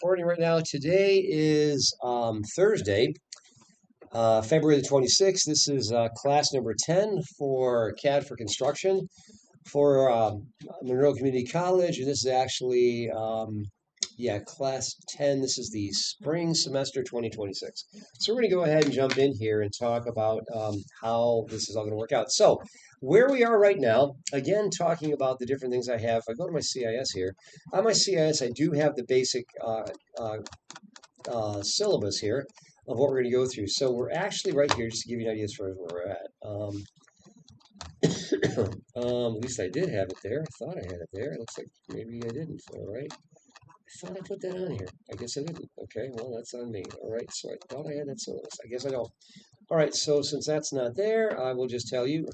recording right now. Today is Thursday, February the 26th. This is class number 10 for Cad for Construction for Monroe Community College. And this is actually, class 10. This is the spring semester 2026. So we're going to go ahead and jump in here and talk about how this is all going to work out. So where we are right now, again, talking about the different things I have. If I go to my CIS here, on my CIS, I do have the basic syllabus here of what we're going to go through. So we're actually right here, just to give you an idea as far as where we're at. At least I did have it there. I thought I had it there. It looks like maybe I didn't. All right. I thought I put that on here. I guess I didn't. Okay, well, that's on me. All right, so I thought I had that syllabus. I guess I don't. All right, so since that's not there, I will just tell you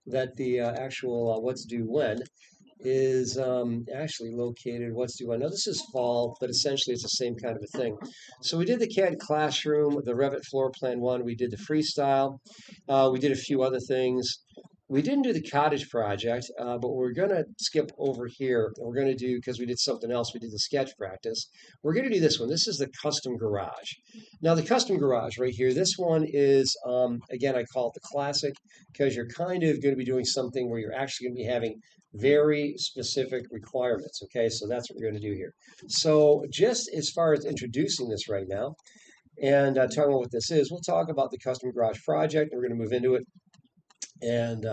that the actual what's due when is actually located what's due when. Now, this is fall, but essentially it's the same kind of a thing. So we did the CAD classroom, the Revit floor plan one. We did the freestyle. We did a few other things. We didn't do the cottage project, but we're going to skip over here. We're going to do, because we did something else, we did the sketch practice. We're going to do this one. This is the custom garage. Now, the custom garage right here, this one is, again, I call it the classic, because you're kind of going to be doing something where you're actually going to be having very specific requirements, okay? So that's what we're going to do here. So just as far as introducing this right now, and talking about what this is, we'll talk about the custom garage project. We're going to move into it. And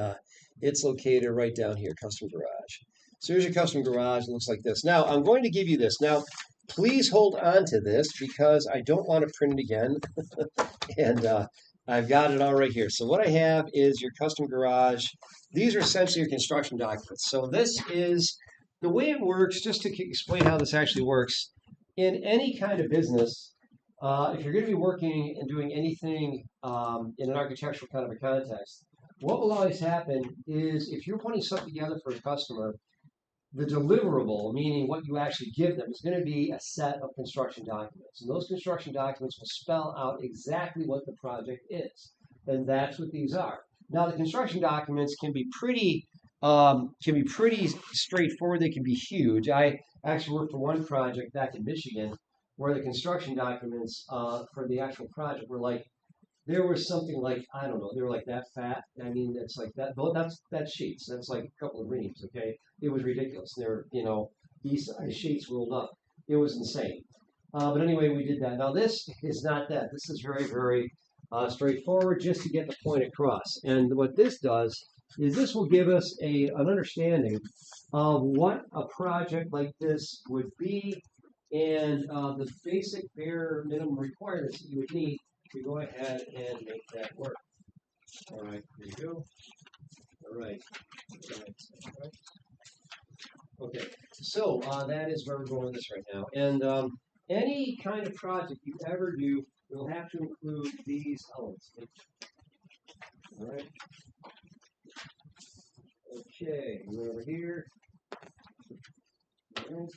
it's located right down here, custom garage. So here's your custom garage. It looks like this. Now, I'm going to give you this. Now, please hold on to this because I don't want to print it again. And I've got it all right here. So what I have is your custom garage. These are essentially your construction documents. So this is the way it works, just to explain how this actually works. In any kind of business, if you're going to be working and doing anything in an architectural kind of a context, what will always happen is if you're putting something together for a customer, the deliverable, meaning what you actually give them, is going to be a set of construction documents. And those construction documents will spell out exactly what the project is. And that's what these are. Now, the construction documents can be pretty straightforward. They can be huge. I actually worked for one project back in Michigan where the construction documents for the actual project were like, there was something like, I don't know, they were like that fat. I mean, it's like that, that's sheets. That's like a couple of reams, okay? It was ridiculous. They were, these sheets rolled up. It was insane. But anyway, we did that. Now, this is not that. This is very, very straightforward just to get the point across. And what this does is this will give us an understanding of what a project like this would be and the basic bare minimum requirements that you would need to go ahead and make that work. All right, here you go. All right. Okay, so that is where we're going with this right now. And any kind of project you ever do will have to include these elements. All right. Okay, go over here. All right.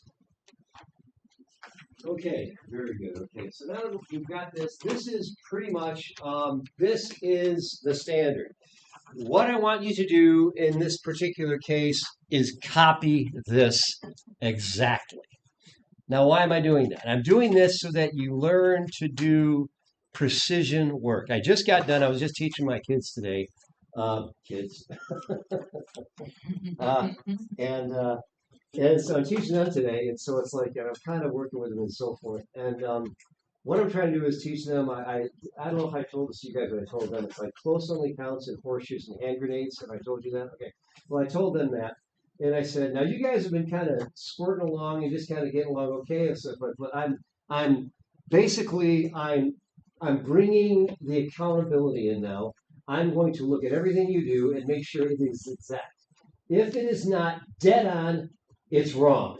Okay, very good. Okay, so now that you've got this, this is pretty much, this is the standard. What I want you to do in this particular case is copy this exactly. Now, why am I doing that? I'm doing this so that you learn to do precision work. I just got done. I was just teaching my kids today. Kids. And so I'm teaching them today, and so it's like I'm kind of working with them and so forth. And what I'm trying to do is teach them. I don't know if I told this to you guys, but I told them it's like close only counts in horseshoes and hand grenades. Have I told you that? Okay. Well, I told them that, and I said, now you guys have been kind of squirting along and just kind of getting along okay and stuff. But I'm basically I'm bringing the accountability in now. I'm going to look at everything you do and make sure it is exact. If it is not dead on, it's wrong.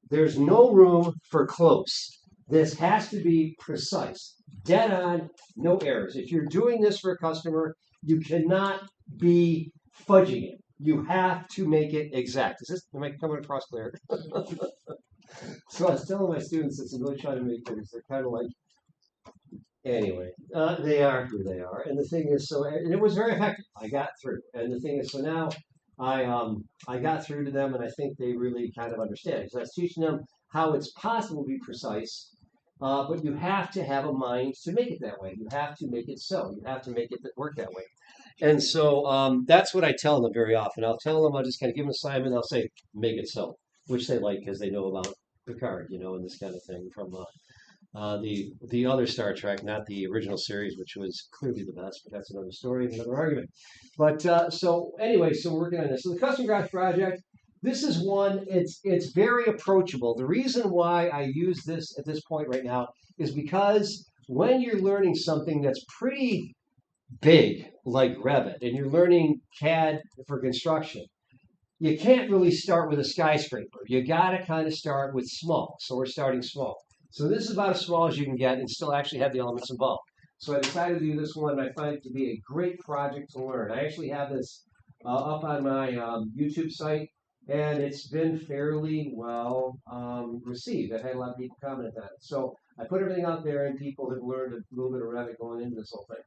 There's no room for close. This has to be precise. Dead on, no errors. If you're doing this for a customer, you cannot be fudging it. You have to make it exact. Am I coming across clear? So I was telling my students this and really trying to make things. They're kind of like, anyway, they are who they are. And the thing is, and it was very effective. I got through. And the thing is, so now I got through to them, and I think they really kind of understand. Because I was teaching them how it's possible to be precise, but you have to have a mind to make it that way. You have to make it so. You have to make it work that way. And so that's what I tell them very often. I'll tell them, I'll just kind of give them an assignment. I'll say, make it so, which they like because they know about Picard, and this kind of thing from the other Star Trek, not the original series, which was clearly the best, but that's another story, another argument. But so anyway, so we're working on this. So the custom garage project, this is one. It's very approachable. The reason why I use this at this point right now is because when you're learning something that's pretty big, like Revit, and you're learning CAD for construction, you can't really start with a skyscraper. You got to kind of start with small. So we're starting small. So this is about as small as you can get and still actually have the elements involved. So I decided to do this one, and I find it to be a great project to learn. I actually have this up on my YouTube site, and it's been fairly well received. I've had a lot of people comment on it. So I put everything out there, and people have learned a little bit of Revit going into this whole thing.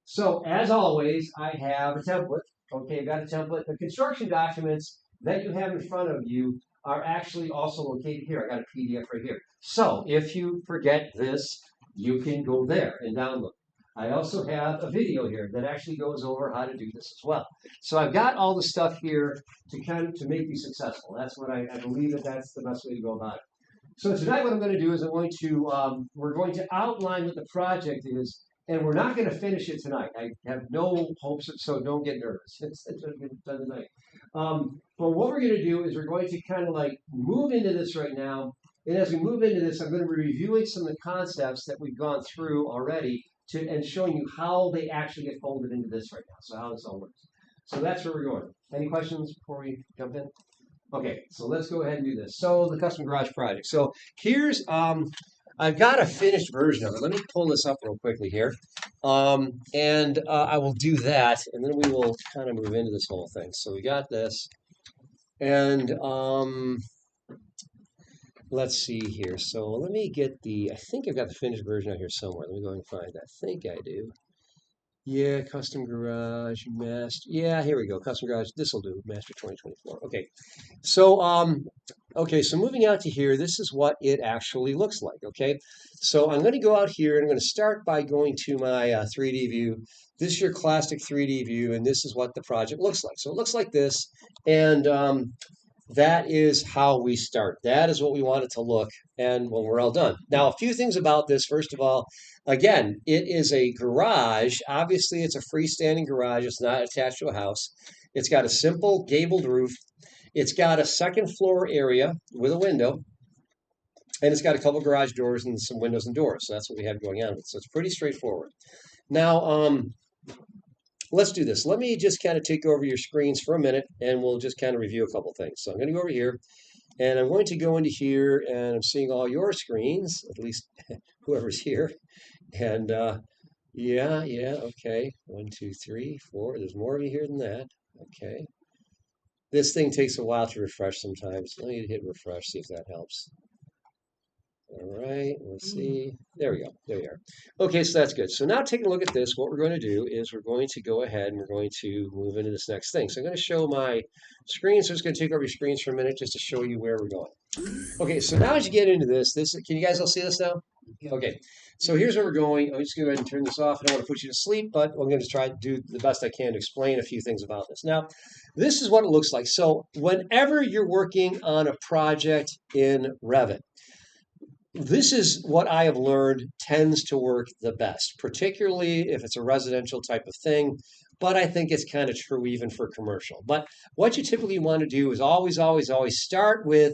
So as always, I have a template. Okay, I've got a template. The construction documents that you have in front of you are actually also located here. I got a PDF right here. So if you forget this, you can go there and download. I also have a video here that actually goes over how to do this as well. So I've got all the stuff here to make you successful. That's what I believe that's the best way to go about it. So tonight what I'm going to do is we're going to outline what the project is. And we're not going to finish it tonight. I have no hopes, so don't get nervous. It's going to get done tonight. But what we're going to do is we're going to kind of like move into this right now. And as we move into this, I'm going to be reviewing some of the concepts that we've gone through already and showing you how they actually get folded into this right now. So how this all works. So that's where we're going. Any questions before we jump in? Okay, so let's go ahead and do this. So the custom garage project. So here's I've got a finished version of it. Let me pull this up real quickly here. And I will do that, and then we will kind of move into this whole thing. So we got this. And let's see here. So let me get I think I've got the finished version out here somewhere. Let me go and find that. I think I do. Yeah, custom garage, master. Yeah, here we go. Custom garage. This will do. Master 2024. Okay. So, so moving out to here, this is what it actually looks like. Okay. So I'm going to go out here and I'm going to start by going to my 3D view. This is your classic 3D view, and this is what the project looks like. So it looks like this, and that is how we start. That is what we want it to look, and when we're all done. Now, a few things about this. First of all, again, it is a garage. Obviously, it's a freestanding garage. It's not attached to a house. It's got a simple gabled roof. It's got a second floor area with a window, and it's got a couple garage doors and some windows and doors. So that's what we have going on with it. So it's pretty straightforward. Now, let's do this. Let me just kind of take over your screens for a minute, and we'll just kind of review a couple things. So I'm going to go over here, and I'm going to go into here, and I'm seeing all your screens, at least whoever's here. And yeah, okay. 1, 2, 3, 4. There's more of you here than that. Okay. This thing takes a while to refresh sometimes. Let me hit refresh, see if that helps. All right, let's see. There we go. There we are. Okay, so that's good. So now taking a look at this, what we're going to do is we're going to go ahead and we're going to move into this next thing. So I'm going to show my screen. So I'm just going to take over your screens for a minute just to show you where we're going. Okay, so now as you get into this, can you guys all see this now? Okay, so here's where we're going. I'm just going to go ahead and turn this off. I don't want to put you to sleep, but I'm going to try to do the best I can to explain a few things about this. Now, this is what it looks like. So whenever you're working on a project in Revit, this is what I have learned tends to work the best, particularly if it's a residential type of thing, but I think it's kind of true even for commercial. But what you typically want to do is always start with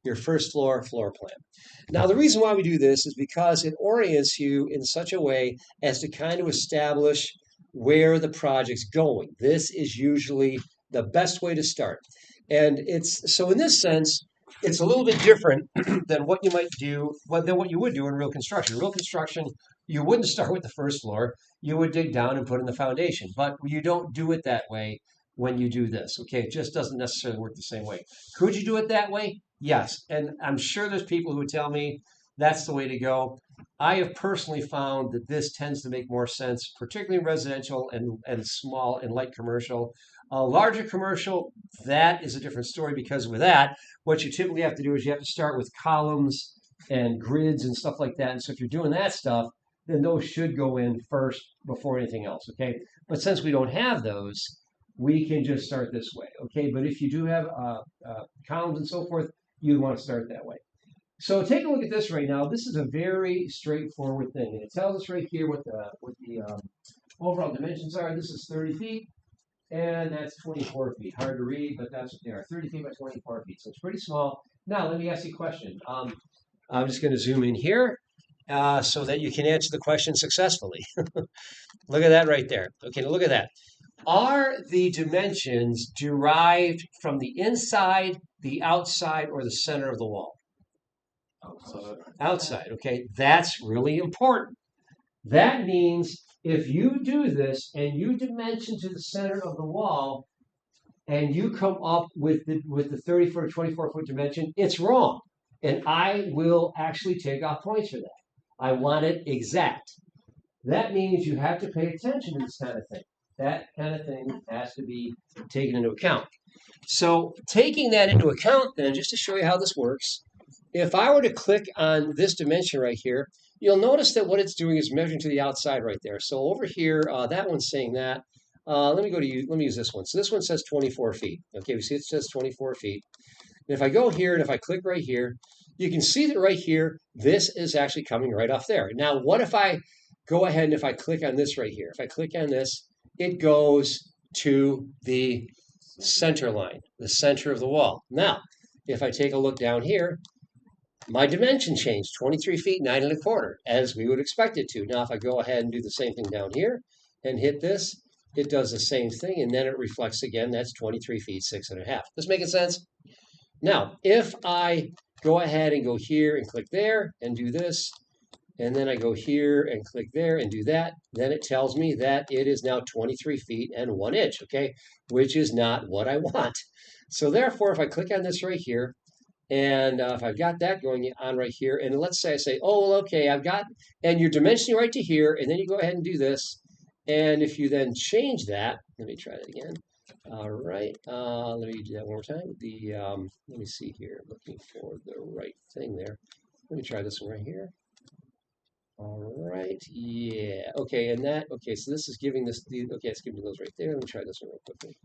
your first floor plan. Now, the reason why we do this is because it orients you in such a way as to kind of establish where the project's going. This is usually the best way to start. And so in this sense, it's a little bit different than what you might do, than what you would do in real construction. Real construction, you wouldn't start with the first floor. You would dig down and put in the foundation. But you don't do it that way when you do this. Okay, it just doesn't necessarily work the same way. Could you do it that way? Yes. And I'm sure there's people who would tell me that's the way to go. I have personally found that this tends to make more sense, particularly in residential and small and light commercial. A larger commercial, that is a different story because with that, what you typically have to do is you have to start with columns and grids and stuff like that. And so if you're doing that stuff, then those should go in first before anything else, okay? But since we don't have those, we can just start this way, okay? But if you do have columns and so forth, you'd want to start that way. So take a look at this right now. This is a very straightforward thing. And it tells us right here what the overall dimensions are. This is 30 feet, and that's 24 feet. Hard to read, but that's what they are, 30 feet by 24 feet. So it's pretty small. Now, let me ask you a question. I'm just going to zoom in here so that you can answer the question successfully. Look at that right there. Okay, now look at that. Are the dimensions derived from the inside, the outside, or the center of the wall? Outside, okay? That's really important. That means if you do this and you dimension to the center of the wall and you come up with the 30-foot or 24-foot dimension, it's wrong. And I will actually take off points for that. I want it exact. That means you have to pay attention to this kind of thing. That kind of thing has to be taken into account. So taking that into account, then, just to show you how this works, if I were to click on this dimension right here, you'll notice that what it's doing is measuring to the outside right there. So over here, that one's saying that. Let me use this one. So this one says 24 feet. Okay, we see it says 24 feet. And if I go here and if I click right here, you can see that right here, this is actually coming right off there. Now, what if I go ahead and if I click on this right here? If I click on this, it goes to the center line, the center of the wall. Now, if I take a look down here, my dimension changed, 23 feet, 9 1/4, as we would expect it to. Now, if I go ahead and do the same thing down here and hit this, it does the same thing, and then it reflects again. That's 23 feet, 6 1/2. This making sense? Now, if I go ahead and go here and click there and do this, and then I go here and click there and do that, then it tells me that it is now 23 feet and 1 inch, okay, which is not what I want. So therefore, if I click on this right here, and if I've got that going on right here, and let's say I say, oh, well, okay, and you're dimensioning right to here, and then you go ahead and do this, and if you then change that, let me try that again. All right, let me do that one more time. Let me see here, looking for the right thing there. Let me try this one right here. All right, yeah, okay, okay, so this is giving okay, it's giving me those right there. Let me try this one real quickly.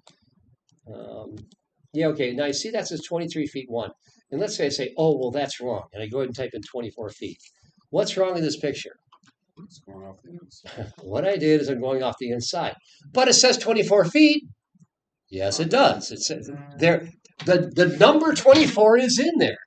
Yeah, okay, now you see that says 23 feet 1. And let's say I say, oh, well, that's wrong. And I go ahead and type in 24 feet. What's wrong in this picture? It's going off the inside. What I did is I'm going off the inside. But it says 24 feet. Yes, it does. It says there, the number 24 is in there.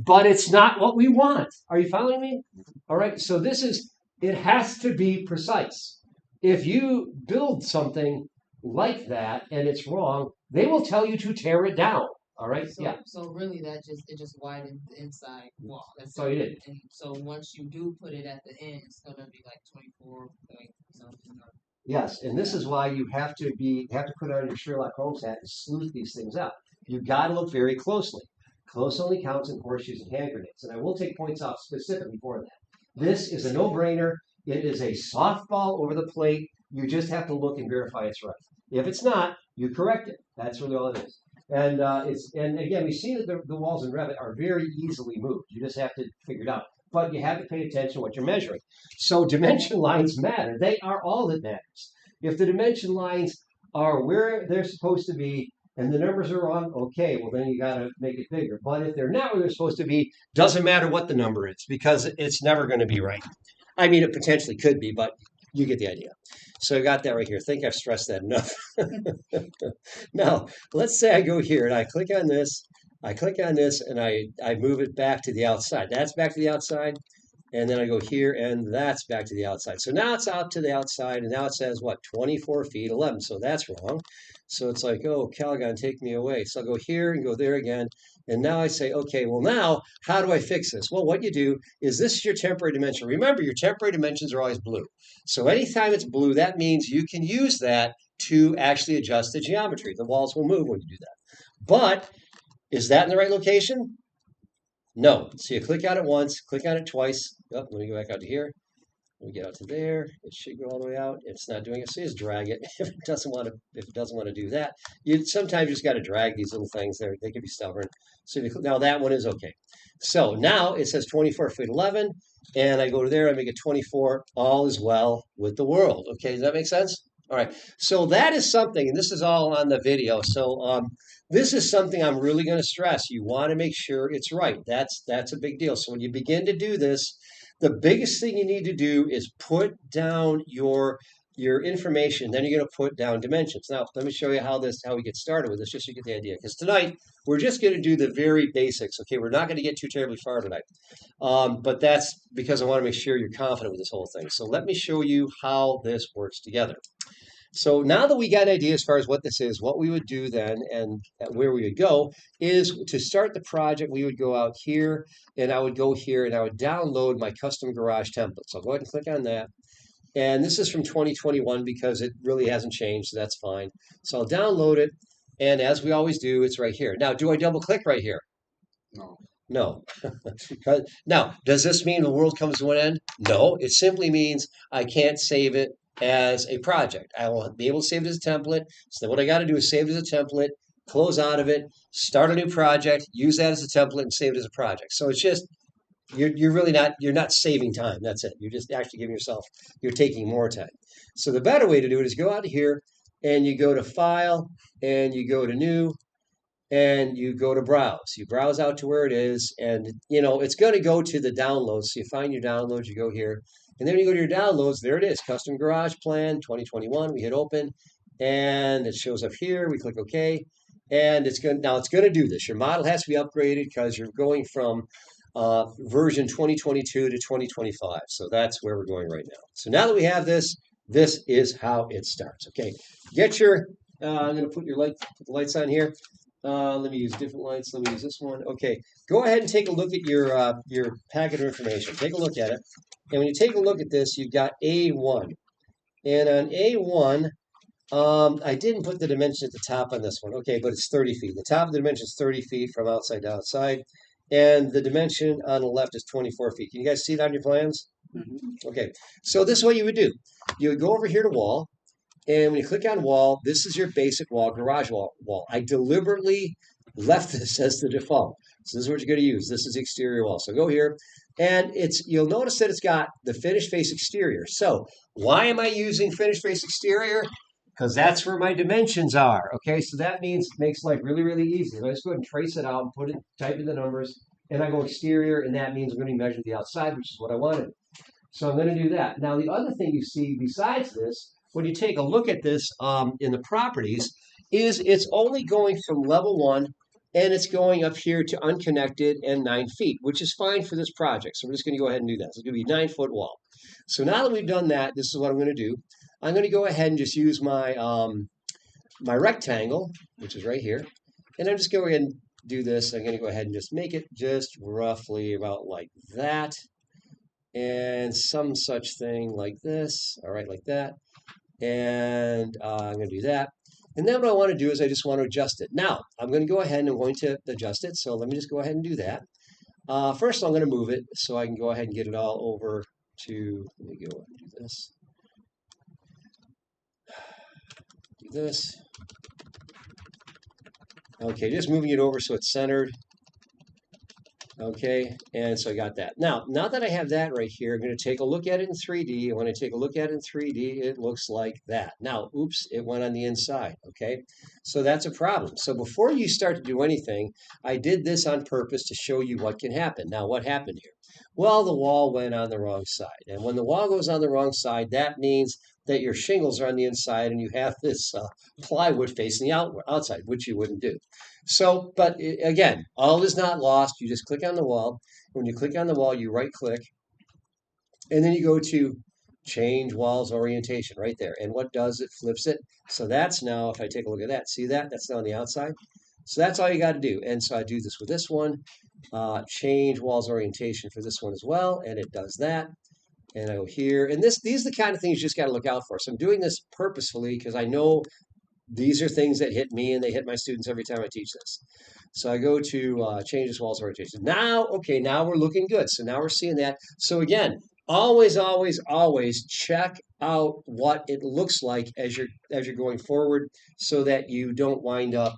But it's not what we want. Are you following me? All right, so it has to be precise. If you build something like that and it's wrong, they will tell you to tear it down. All right. So, yeah. So really, it just widened the inside wall. That's all you did. And so once you do put it at the end, it's gonna be like 24 point something. Yes, and this is why you have to put on your Sherlock Holmes hat and sleuth these things out. You've got to look very closely. Close only counts in horseshoes and hand grenades, and I will take points off specifically for that. This is a no-brainer. It is a softball over the plate. You just have to look and verify it's right. If it's not, you correct it. That's really all it is. And again, we see that the walls in Revit are very easily moved. You just have to figure it out. But you have to pay attention to what you're measuring. So dimension lines matter. They are all that matters. If the dimension lines are where they're supposed to be and the numbers are wrong, okay, well then you got to make it bigger. But if they're not where they're supposed to be, doesn't matter what the number is because it's never going to be right. I mean, it potentially could be, but you get the idea. So I got that right here. I think I've stressed that enough. Now, let's say I go here and I click on this, and I move it back to the outside. That's back to the outside. And then I go here and that's back to the outside. So now it's out to the outside and now it says what? 24 feet 11. So that's wrong. So it's like, oh, Calgon, take me away. So I'll go here and go there again. And now I say, okay, well now, how do I fix this? Well, what you do is this is your temporary dimension. Remember, your temporary dimensions are always blue. So anytime it's blue, that means you can use that to actually adjust the geometry. The walls will move when you do that. But is that in the right location? No. So you click on it once, click on it twice. Oh, let me go back out to here. We get out to there. It should go all the way out. It's not doing it, so just drag it. If it doesn't want to do that, you sometimes just got to drag these little things. They can be stubborn. So now that one is okay. So now it says 24 feet 11, and I go to there. I make it 24. All is well with the world. Okay, does that make sense? All right. So that is something, and this is all on the video. So this is something I'm really going to stress. You want to make sure it's right. That's a big deal. So when you begin to do this, the biggest thing you need to do is put down your information. Then you're going to put down dimensions. Now, let me show you how we get started with this, just so you get the idea. Because tonight we're just going to do the very basics. Okay, we're not going to get too terribly far tonight, but that's because I want to make sure you're confident with this whole thing. So let me show you how this works together. So now that we got an idea as far as what this is, what we would do then and where we would go is to start the project, we would go out here and I would go here and I would download my custom garage template. So I'll go ahead and click on that. And this is from 2021 because it really hasn't changed, so that's fine. So I'll download it. And as we always do, it's right here. Now, do I double click right here? No. No. Now, does this mean the world comes to an end? No, it simply means I can't save it as a project. I will be able to save it as a template. So what I got to do is save it as a template, close out of it, start a new project, use that as a template, and save it as a project. So it's just you're really not saving time. That's it. You're just actually giving yourself you're taking more time. So the better way to do it is go out here and you go to File and you go to New and you go to browse. You browse out to where it is, and it's going to go to the downloads. So you find your downloads, you go here, and then when you go to your downloads, there it is, Custom Garage Plan 2021. We hit open, and it shows up here. We click OK, and it's going to do this. Your model has to be upgraded because you're going from version 2022 to 2025. So that's where we're going right now. So now that we have this, this is how it starts. Okay, get your. I'm going to put the lights on here. Let me use different lights. Let me use this one. Okay, go ahead and take a look at your packet of information. Take a look at it. And when you take a look at this, you've got A1. And on A1, I didn't put the dimension at the top on this one. Okay, but it's 30 feet. The top of the dimension is 30 feet from outside to outside. And the dimension on the left is 24 feet. Can you guys see it on your plans? Mm-hmm. Okay, so this is what you would do. You would go over here to wall. And when you click on wall, this is your basic wall, garage wall. I deliberately left this as the default. So this is what you're going to use. This is the exterior wall. So go here, and you'll notice that it's got the finished face exterior. So why am I using finished face exterior? Because that's where my dimensions are. Okay, so that makes life really, really easy. I just go ahead and trace it out and type in the numbers, and I go exterior, and that means I'm going to measure the outside, which is what I wanted. So I'm going to do that. Now the other thing you see besides this, when you take a look at this in the properties, is it's only going from level 1 and it's going up here to unconnected and 9 feet, which is fine for this project. So we're just going to go ahead and do that. So it's going to be a 9-foot wall. So now that we've done that, this is what I'm going to do. I'm going to go ahead and just use my my rectangle, which is right here, and I'm just going to go ahead and do this. I'm going to go ahead and just make it just roughly about like that, and some such thing like this. All right, like that. And I'm going to do that. And then what I want to do is I just want to adjust it. Now, I'm going to go ahead and I'm going to adjust it. So let me just go ahead and do that. First, I'm going to move it so I can go ahead and get it all over to, let me go and do this. Do this. Okay, just moving it over so it's centered. Okay, and so I got that. Now that I have that right here, I'm going to take a look at it in 3D. And when I take a look at it in 3D, it looks like that. Now, oops, it went on the inside. Okay, so that's a problem. So before you start to do anything, I did this on purpose to show you what can happen. Now, what happened here? Well, the wall went on the wrong side. And when the wall goes on the wrong side, that means that your shingles are on the inside and you have this plywood facing the outside, which you wouldn't do. So, but again, all is not lost. You just click on the wall. When you click on the wall, you right click, and then you go to change walls orientation right there. And what does it? Flips it. So that's now, if I take a look at that, see that? That's now on the outside. So that's all you got to do. And so I do this with this one, change walls orientation for this one as well, and it does that. And I go here, and these are the kind of things you just got to look out for. So I'm doing this purposefully because I know these are things that hit me and they hit my students every time I teach this. So I go to change this walls orientation. Now, okay, now we're looking good. So now we're seeing that. So again, always, always, always check out what it looks like as you're going forward, so that you don't wind up,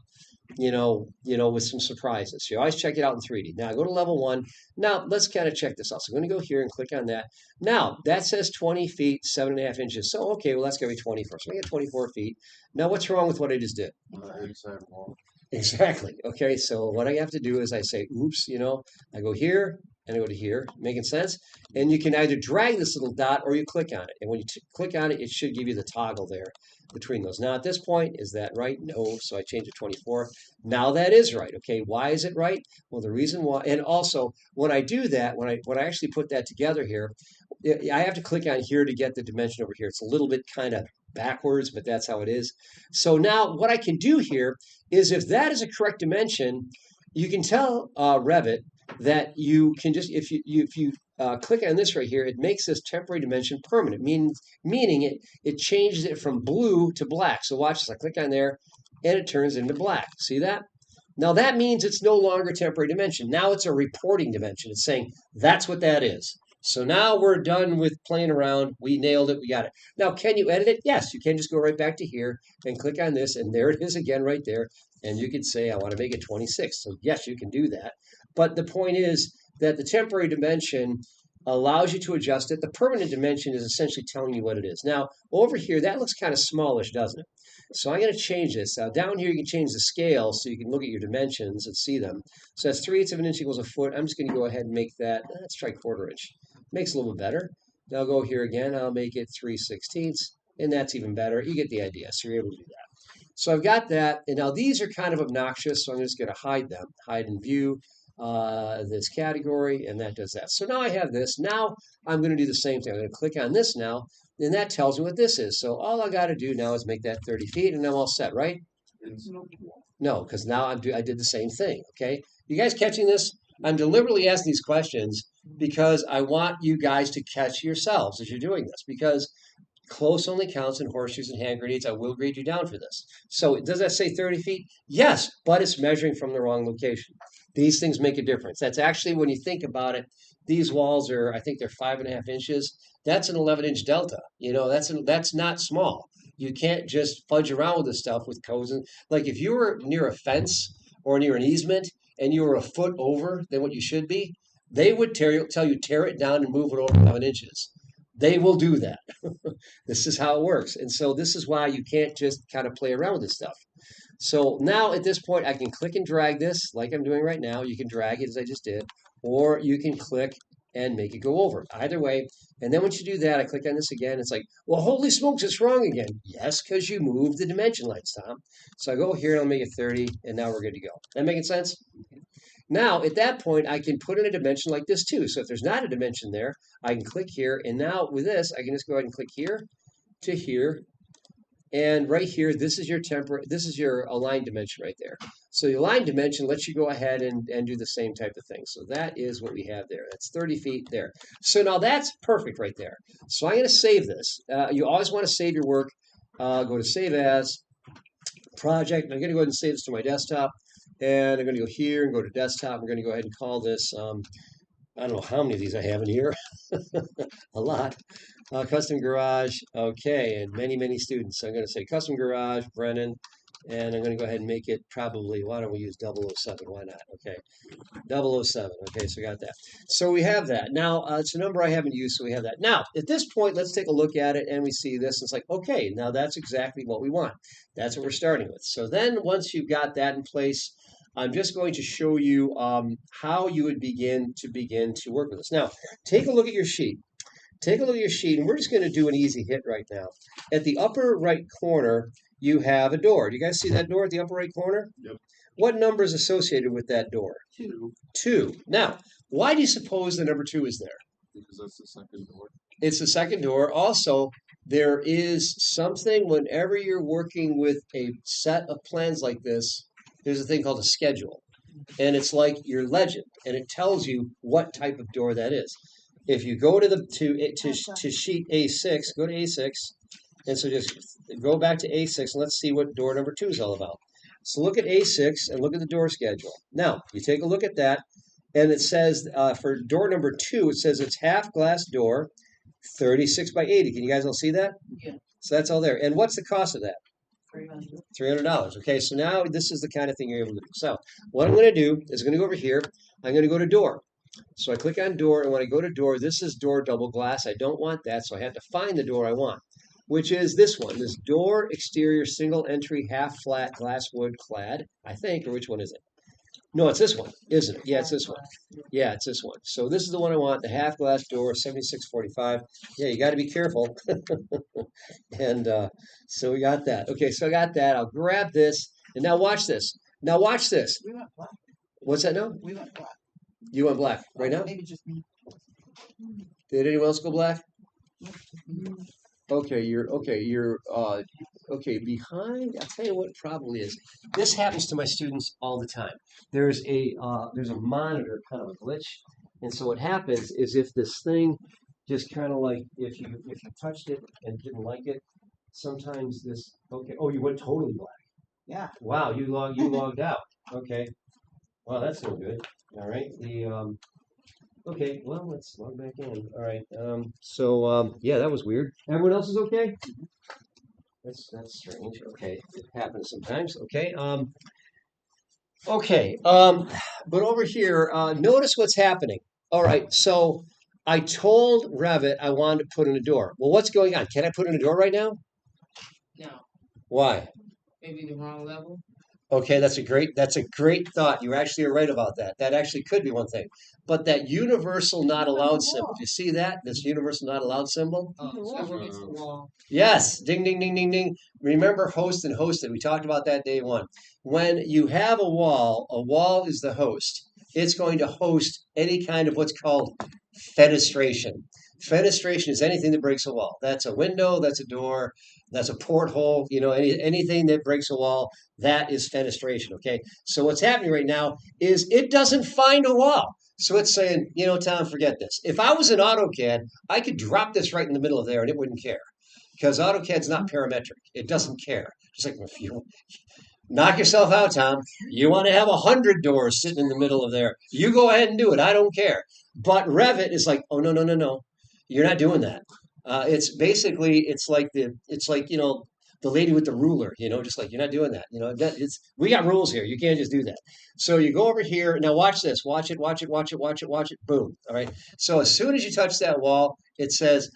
with some surprises. You always check it out in 3D. Now go to level one. Now let's kind of check this out. So I'm going to go here and click on that. Now that says 20 feet, 7.5 inches. So okay, well that's going to be 24. So I get 24 feet. Now what's wrong with what I just did? Inside wall. Exactly. Okay, so what I have to do is I say, oops, I go here and I go to here. Making sense? And you can either drag this little dot or you click on it. And when you click on it, it should give you the toggle there between those. Now at this point, is that right? No. So I changed it to 24. Now that is right. Okay, why is it right? Well, the reason why, and also when I do that, when I actually put that together here, I have to click on here to get the dimension over here. It's a little bit kind of backwards, but that's how it is. So now what I can do here is, if that is a correct dimension, you can tell Revit that you can just, if you click on this right here, it makes this temporary dimension permanent, meaning it changes it from blue to black. So watch this. I click on there, and it turns into black. See that? Now that means it's no longer a temporary dimension. Now it's a reporting dimension. It's saying that's what that is. So now we're done with playing around. We nailed it. We got it. Now, can you edit it? Yes, you can just go right back to here and click on this, and there it is again right there. And you could say, I want to make it 26. So yes, you can do that. But the point is that the temporary dimension allows you to adjust it. The permanent dimension is essentially telling you what it is. Now, over here, that looks kind of smallish, doesn't it? So I'm going to change this. Down here, you can change the scale so you can look at your dimensions and see them. So that's 3/8 of an inch equals a foot. I'm just going to go ahead and make that, let's try 1/4 inch. Makes it a little bit better. Now I'll go here again. I'll make it 3/16, and that's even better. You get the idea. So you're able to do that. So I've got that. And now these are kind of obnoxious, so I'm just going to hide them. Hide in view, this category, and that does that. So now I have this. Now I'm going to do the same thing. I'm going to click on this now, and that tells me what this is. So all I got to do now is make that 30 feet, and I'm all set, right? No, because now I did the same thing, okay? You guys catching this? I'm deliberately asking these questions because I want you guys to catch yourselves as you're doing this, because close only counts in horseshoes and hand grenades. I will grade you down for this. So does that say 30 feet? Yes, but it's measuring from the wrong location. These things make a difference. That's actually, when you think about it, these walls are, I think they're 5.5 inches. That's an 11-inch delta. That's not small. You can't just fudge around with this stuff with codes. Like if you were near a fence or near an easement and you were a foot over than what you should be, they would tell you tear it down and move it over 11 inches. They will do that. This is how it works. And so this is why you can't just kind of play around with this stuff. So now at this point, I can click and drag this like I'm doing right now. You can drag it as I just did, or you can click and make it go over. Either way. And then once you do that, I click on this again. It's like, well, holy smokes, it's wrong again. Yes, because you moved the dimension lines, Tom. So I go here and I'll make it 30, and now we're good to go. That making sense? Now, at that point, I can put in a dimension like this too. So if there's not a dimension there, I can click here. And now with this, I can just go ahead and click here to here. And right here, this is your align dimension right there. So the align dimension lets you go ahead and do the same type of thing. So that is what we have there. That's 30 feet there. So now that's perfect right there. So I'm going to save this. You always want to save your work. Go to Save As, Project. I'm going to go ahead and save this to my desktop. And I'm going to go here and go to Desktop. I'm going to go ahead and call this, I don't know how many of these I have in here. A lot. Custom Garage. Okay, and many, many students. So I'm going to say Custom Garage, Brennan, and I'm going to go ahead and make it probably, why don't we use 007? Why not? Okay, 007. Okay, so we got that. So we have that. Now, it's a number I haven't used, so we have that. Now, at this point, let's take a look at it, and we see this. It's like, okay, now that's exactly what we want. That's what we're starting with. So then once you've got that in place, I'm just going to show you how you would begin to work with this. Now, take a look at your sheet. Take a look at your sheet, and we're just going to do an easy hit right now. At the upper right corner, you have a door. Do you guys see that door at the upper right corner? Yep. What number is associated with that door? 2. 2. Now, why do you suppose the number 2 is there? Because that's the second door. It's the second door. Also, there is something whenever you're working with a set of plans like this, there's a thing called a schedule. And it's like your legend, and it tells you what type of door that is. If you go to sheet A6, go to A6, and so just go back to A6, and let's see what door number 2 is all about. So look at A6 and look at the door schedule. Now, you take a look at that, And it says for door number 2, it says it's half glass door, 36 by 80. Can you guys all see that? Yeah. So that's all there. And what's the cost of that? 300. $300. Okay, so now this is the kind of thing you're able to do. So what I'm going to do is I'm going to go over here. I'm going to go to door. So I click on door, and when I go to door, this is door double glass. I don't want that, so I have to find the door I want, which is this one, this door exterior single entry half flat glass wood clad, I think, or which one is it? No, it's this one, isn't it? Yeah, it's this one. Yeah, it's this one. So this is the one I want, the half glass door, 7645. Yeah, you got to be careful. And so we got that. Okay, so I got that. I'll grab this, and now watch this. Now watch this. We went black. What's that now? We went black. You went black right now? Maybe just me. Did anyone else go black? Mhm. Okay, okay, behind, I'll tell you what it probably is. This happens to my students all the time. There's a monitor, kind of a glitch. And so what happens is if this thing just kind of like if you touched it and didn't like it, sometimes this okay, oh, you went totally black. Yeah. Wow, you logged out. Okay. Wow, that's no good. All right. Okay, well, let's log back in. All right. Yeah, that was weird. Everyone else is okay? That's strange. Okay, it happens sometimes. Okay. But over here, notice what's happening. All right, so I told Revit I wanted to put in a door. Well, what's going on? Can I put in a door right now? No. Why? Maybe the wrong level. Okay, that's a great thought. You actually are right about that. That actually could be one thing. But that universal not allowed symbol, do you see that? This universal not allowed symbol? So we're against the wall. Yes, ding, ding, ding, ding, ding. Remember host and hosted. We talked about that day one. When you have a wall is the host. It's going to host any kind of what's called fenestration. Fenestration is anything that breaks a wall. That's a window, that's a door, that's a porthole, anything that breaks a wall, that is fenestration, okay? So what's happening right now is it doesn't find a wall. So it's saying, Tom, forget this. If I was in AutoCAD, I could drop this right in the middle of there and it wouldn't care. Because AutoCAD's not parametric. It doesn't care. Just like if you knock yourself out, Tom. You want to have 100 doors sitting in the middle of there. You go ahead and do it. I don't care. But Revit is like, oh, no, no, no, no. You're not doing that. It's like the lady with the ruler, just like you're not doing that. We got rules here. You can't just do that. So you go over here. Now watch this. Watch it, watch it, watch it, watch it, watch it. Boom. All right. So as soon as you touch that wall, it says,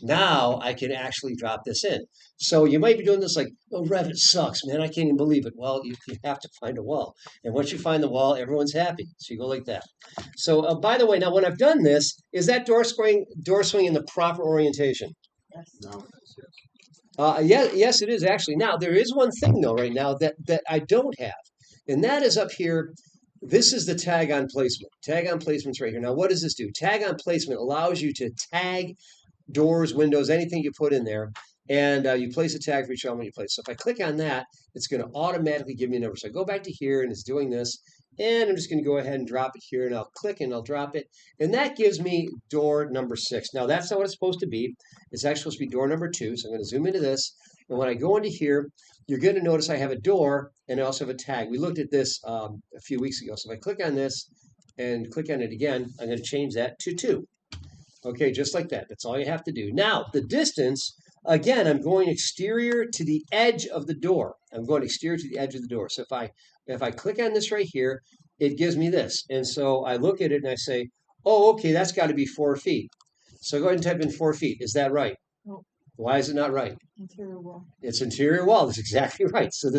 now I can actually drop this in. So you might be doing this like, oh, Revit sucks, man. I can't even believe it. Well, you have to find a wall. And once you find the wall, everyone's happy. So you go like that. So by the way, now when I've done this, is that door swing in the proper orientation? Yes. No, yes. Yes, it is actually. Now, there is one thing, though, right now that I don't have. And that is up here. This is the tag on placement. Tag on placement's right here. Now, what does this do? Tag on placement allows you to tag doors, windows, anything you put in there. And you place a tag for each element you place. So if I click on that, it's going to automatically give me a number. So I go back to here, and it's doing this. And I'm just going to go ahead and drop it here, and I'll click, and I'll drop it. And that gives me door number 6. Now, that's not what it's supposed to be. It's actually supposed to be door number 2. So I'm going to zoom into this. And when I go into here, you're going to notice I have a door, and I also have a tag. We looked at this a few weeks ago. So if I click on this and click on it again, I'm going to change that to 2. Okay, just like that. That's all you have to do. Now, the distance, again, I'm going exterior to the edge of the door. I'm going exterior to the edge of the door. So if I click on this right here, it gives me this. And so I look at it and I say, oh, okay, that's got to be 4 feet. So go ahead and type in 4 feet. Is that right? No. Why is it not right? Interior wall. It's interior wall. That's exactly right. So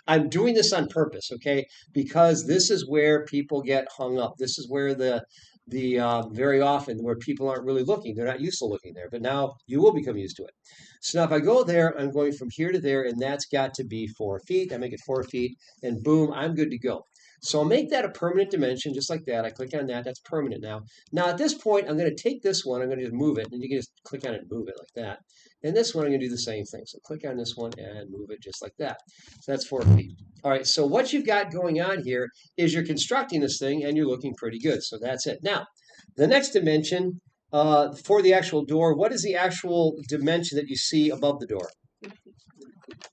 I'm doing this on purpose, okay? Because this is where people get hung up. This is where the very often where people aren't really looking. They're not used to looking there, but now you will become used to it. So now if I go there, I'm going from here to there, and that's got to be 4 feet. I make it 4 feet, and boom, I'm good to go. So I'll make that a permanent dimension, just like that. I click on that. That's permanent now. Now at this point, I'm going to take this one. I'm going to just move it, and you can just click on it and move it like that. And this one, I'm going to do the same thing. So click on this one and move it just like that. So that's 4 feet. All right, so what you've got going on here is you're constructing this thing, and you're looking pretty good. So that's it. Now, the next dimension for the actual door, what is the actual dimension that you see above the door?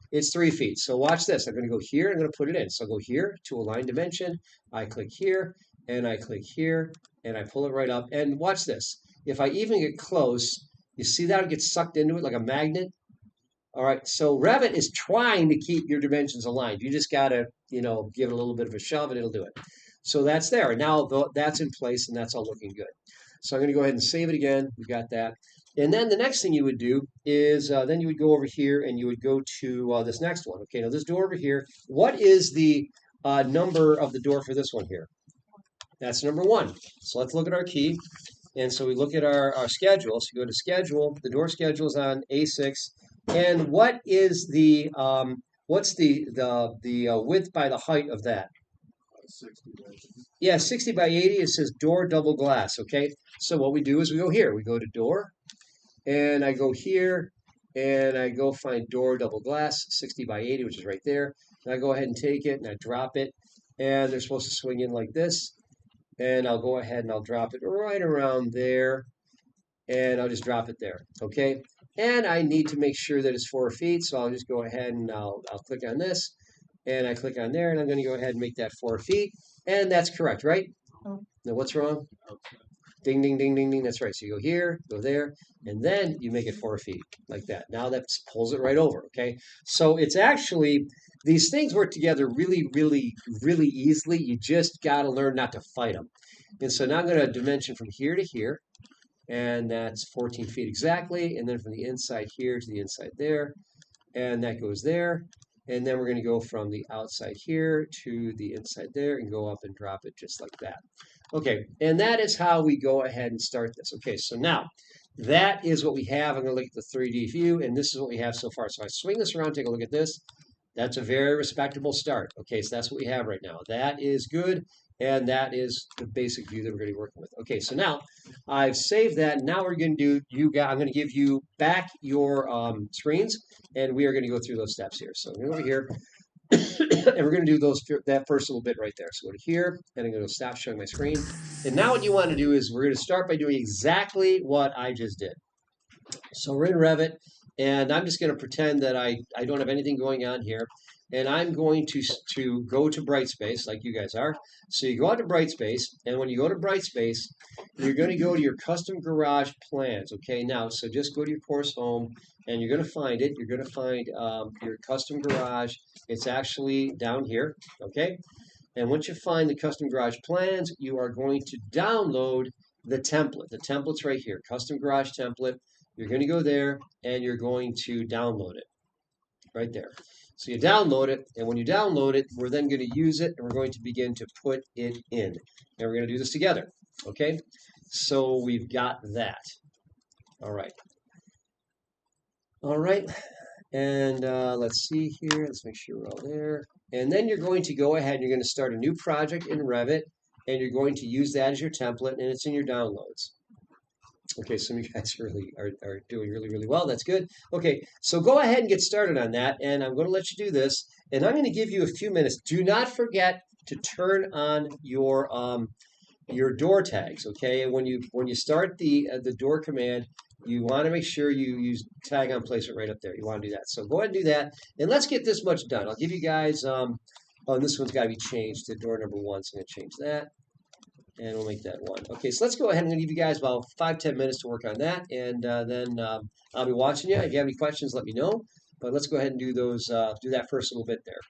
It's 3 feet. So watch this. I'm going to go here. I'm going to put it in. So I'll go here to align dimension. I click here. and I click here, and I pull it right up. And watch this. If I even get close, you see that it gets sucked into it like a magnet? All right, so Revit is trying to keep your dimensions aligned. You just gotta, give it a little bit of a shove and it'll do it. So that's there. Now that's in place and that's all looking good. So I'm gonna go ahead and save it again. We got that. And then the next thing you would do is then you would go over here and you would go to this next one. Okay, now this door over here, what is the number of the door for this one here? That's number 1. So let's look at our key. And so we look at our schedule. So you go to schedule, the door schedule is on A6. And what is what's the width by the height of that? 60 by 80. Yeah, 60 by 80. It says door double glass. Okay. So what we do is we go here. We go to door, and I go here, and I go find door double glass 60 by 80, which is right there. And I go ahead and take it and I drop it, and they're supposed to swing in like this. And I'll go ahead and I'll drop it right around there, and I'll just drop it there. Okay. And I need to make sure that it's 4 feet, so I'll just go ahead and I'll click on this, and I click on there, and I'm going to go ahead and make that 4 feet, and that's correct, right? Now what's wrong? Ding, ding, ding, ding, ding. That's right. So you go here, go there, and then you make it 4 feet like that. Now that pulls it right over. Okay. So it's actually, these things work together really, really, really easily. You just got to learn not to fight them. And so now I'm going to dimension from here to here. And that's 14 feet exactly. And then from the inside here to the inside there, and that goes there. And then we're going to go from the outside here to the inside there and go up and drop it just like that. Okay, and that is how we go ahead and start this. Okay, so now that is what we have. I'm going to look at the 3D view, and this is what we have so far. So I swing this around, take a look at this. That's a very respectable start. Okay, so that's what we have right now. That is good. And that is the basic view that we're going to be working with. Okay, so now I've saved that. Now we're going to do, I'm going to give you back your screens, and we are going to go through those steps here. So I'm going to go over here, and we're going to do that first little bit right there. So go to here, and I'm going to stop showing my screen. And now what you want to do is we're going to start by doing exactly what I just did. So we're in Revit, and I'm just going to pretend that I don't have anything going on here. And I'm going to go to Brightspace like you guys are. So you go out to Brightspace, and when you go to Brightspace, you're going to go to your custom garage plans. Okay, now, so just go to your course home, and you're going to find it. You're going to find your custom garage. It's actually down here, okay? And once you find the custom garage plans, you are going to download the template. The template's right here, custom garage template. You're going to go there, and you're going to download it right there. So you download it, and when you download it, we're then going to use it, and we're going to begin to put it in. And we're going to do this together, okay? So we've got that. All right. All right, and let's see here. Let's make sure we're all there. And then you're going to go ahead, and you're going to start a new project in Revit, and you're going to use that as your template, and it's in your downloads. Okay, some of you guys really are doing really, really well. That's good. Okay, so go ahead and get started on that, and I'm going to let you do this, and I'm going to give you a few minutes. Do not forget to turn on your door tags. Okay, and when you start the door command, you want to make sure you use tag on placement right up there. You want to do that. So go ahead and do that, and let's get this much done. I'll give you guys. Oh, and this one's got to be changed to door number 1. So I'm going to change that. And we'll make that 1. Okay, so let's go ahead. I'm going to give you guys about 5-10 minutes to work on that, and then I'll be watching you. If you have any questions, let me know. But let's go ahead and do those. Do that first little bit there.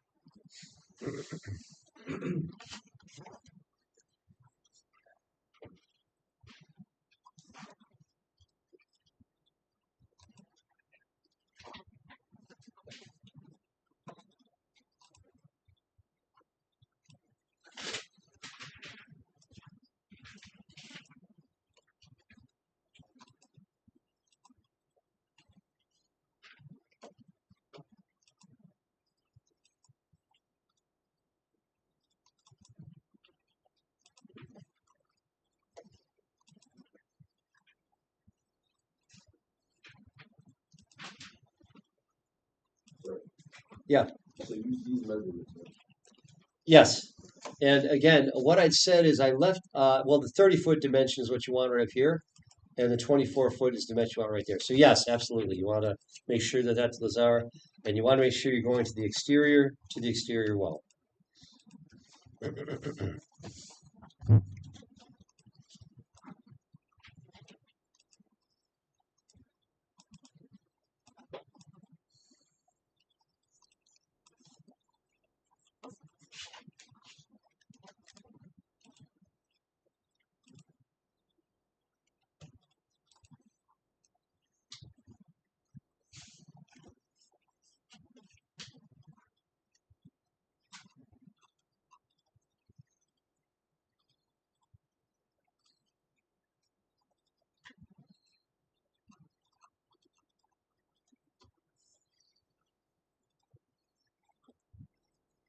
Yeah. So use these measurements. Yes. And again, what I'd said is I left, well, the 30-foot dimension is what you want right here, and the 24-foot is the dimension you want right there. So yes, absolutely. You want to make sure that that's those are, and you want to make sure you're going to the exterior wall.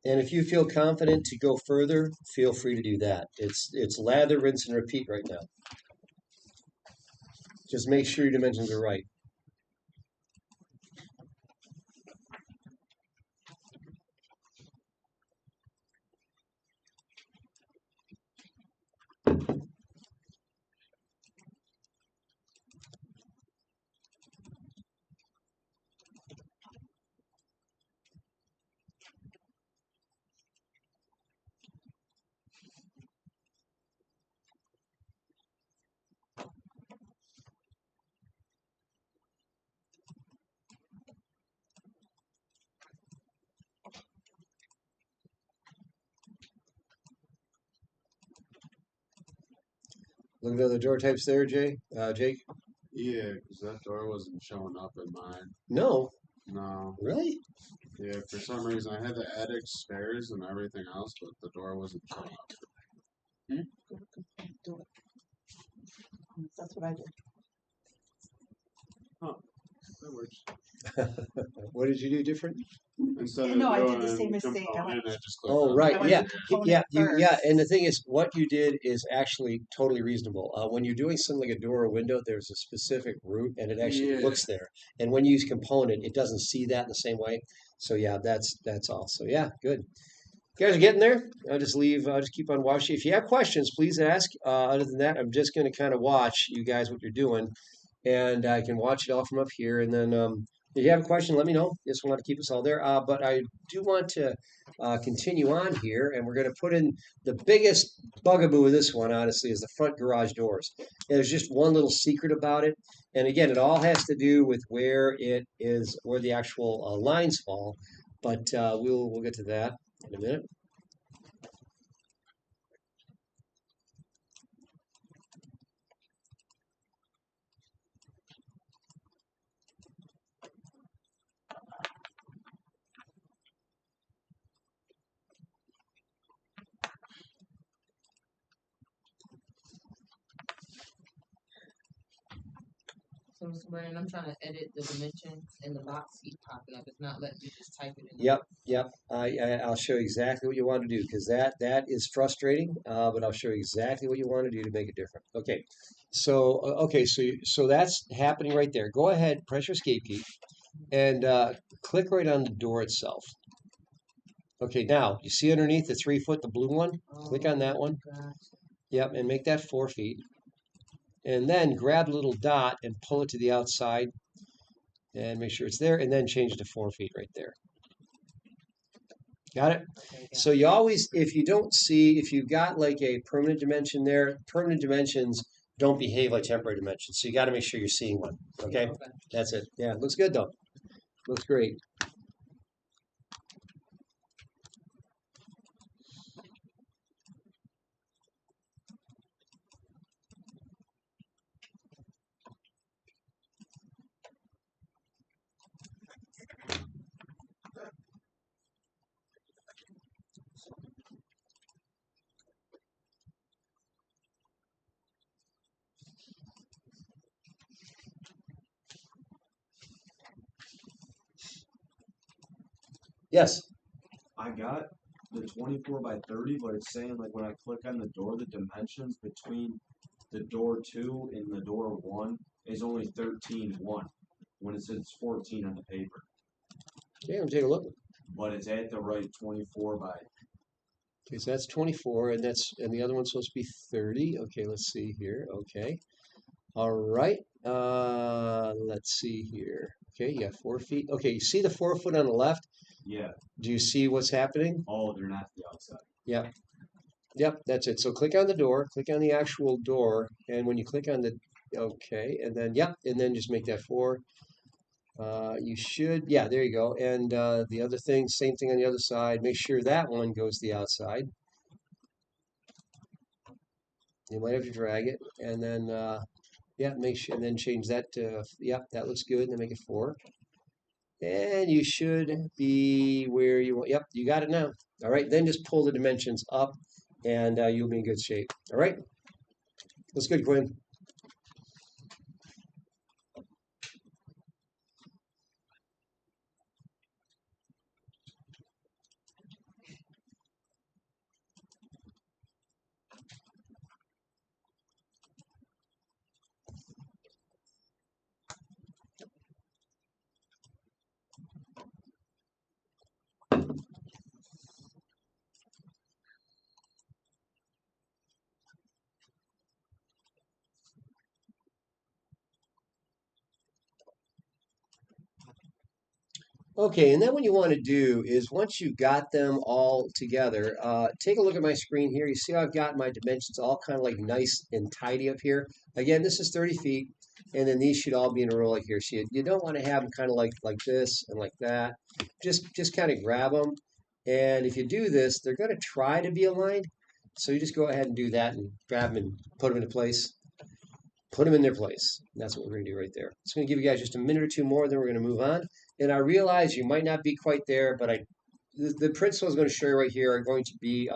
And if you feel confident to go further, feel free to do that. It's lather, rinse, and repeat right now. Just make sure your dimensions are right. Look at the other door types there, Jake. Yeah, because that door wasn't showing up in mine. No, No. really? Yeah, for some reason I had the attic stairs and everything else, but the door wasn't showing up. Do it. That's what I did. That works. What did you do different? Instead Yeah, of no, I did doing the same mistake. I component, went- I just clicked Oh, on right. I went Yeah. with component Yeah. first. And the thing is, what you did is actually totally reasonable. When you're doing something like a door or window, there's a specific route and it actually Yeah. looks there. And when you use component, it doesn't see that in the same way. So yeah, that's all. So yeah, good. You guys are getting there. I'll just keep on watching. If you have questions, please ask. Other than that, I'm just going to kind of watch you guys what you're doing, and I can watch it all from up here. And then if you have a question, let me know. Just want to keep us all there. But I do want to continue on here, and we're going to put in the biggest bugaboo of this one, honestly, is the front garage doors. And there's just one little secret about it, and again, it all has to do with where it is, where the actual lines fall. But we'll get to that in a minute. So, Mr. Brandon, I'm trying to edit the dimensions and the box keeps popping up. It's not letting me just type it in. Yep. I'll show you exactly what you want to do because that is frustrating. But I'll show you exactly what you want to do to make it different. Okay. So that's happening right there. Go ahead, press your escape key, and click right on the door itself. Okay. Now you see underneath the 3 foot, the blue one. Click on that one. Gotcha. Yep, and make that 4 feet. And then grab the little dot and pull it to the outside, and make sure it's there, and then change it to 4 feet right there. Got it? Okay, got So you always, if you've got like a permanent dimension there, permanent dimensions don't behave like temporary dimensions. So you got to make sure you're seeing one. Okay? Okay. That's it. Yeah, looks good though. Looks great. Yes. I got the 24 by 30, but it's saying like when I click on the door, the dimensions between the door 2 and the door 1 is only 13.1 when it says 14 on the paper. Okay, let me take a look. But it's at the right 24 by. Okay, so that's 24, and the other one's supposed to be 30. Okay, let's see here. Okay. All right. Let's see here. Okay, you got 4 feet. Okay, you see the 4 foot on the left? Yeah. Do you see what's happening? Oh, they're not the outside. Yep. Yep, that's it. So click on the door, click on the actual door, and when you click on the, okay, and then, yep, and then just make that 4. You should, yeah, there you go. And the other thing, same thing on the other side. Make sure that one goes to the outside. You might have to drag it, and then, yeah, make sure, and then change that to, yep, that looks good, and then make it 4. And you should be where you want. Yep, you got it now. All right, then just pull the dimensions up, and you'll be in good shape. All right, that's good, Quinn. Okay, and then what you want to do is once you got them all together, take a look at my screen here. You see how I've got my dimensions all kind of like nice and tidy up here. Again, this is 30 feet, and then these should all be in a row like here. So you don't want to have them kind of like this and like that. Just kind of grab them, and if you do this, they're going to try to be aligned. So you just go ahead and do that and grab them and put them into place. Put them in their place. And that's what we're going to do right there. It's going to give you guys just a minute or two more, then we're going to move on. And I realize you might not be quite there, but the principles I'm going to show you right here are going to be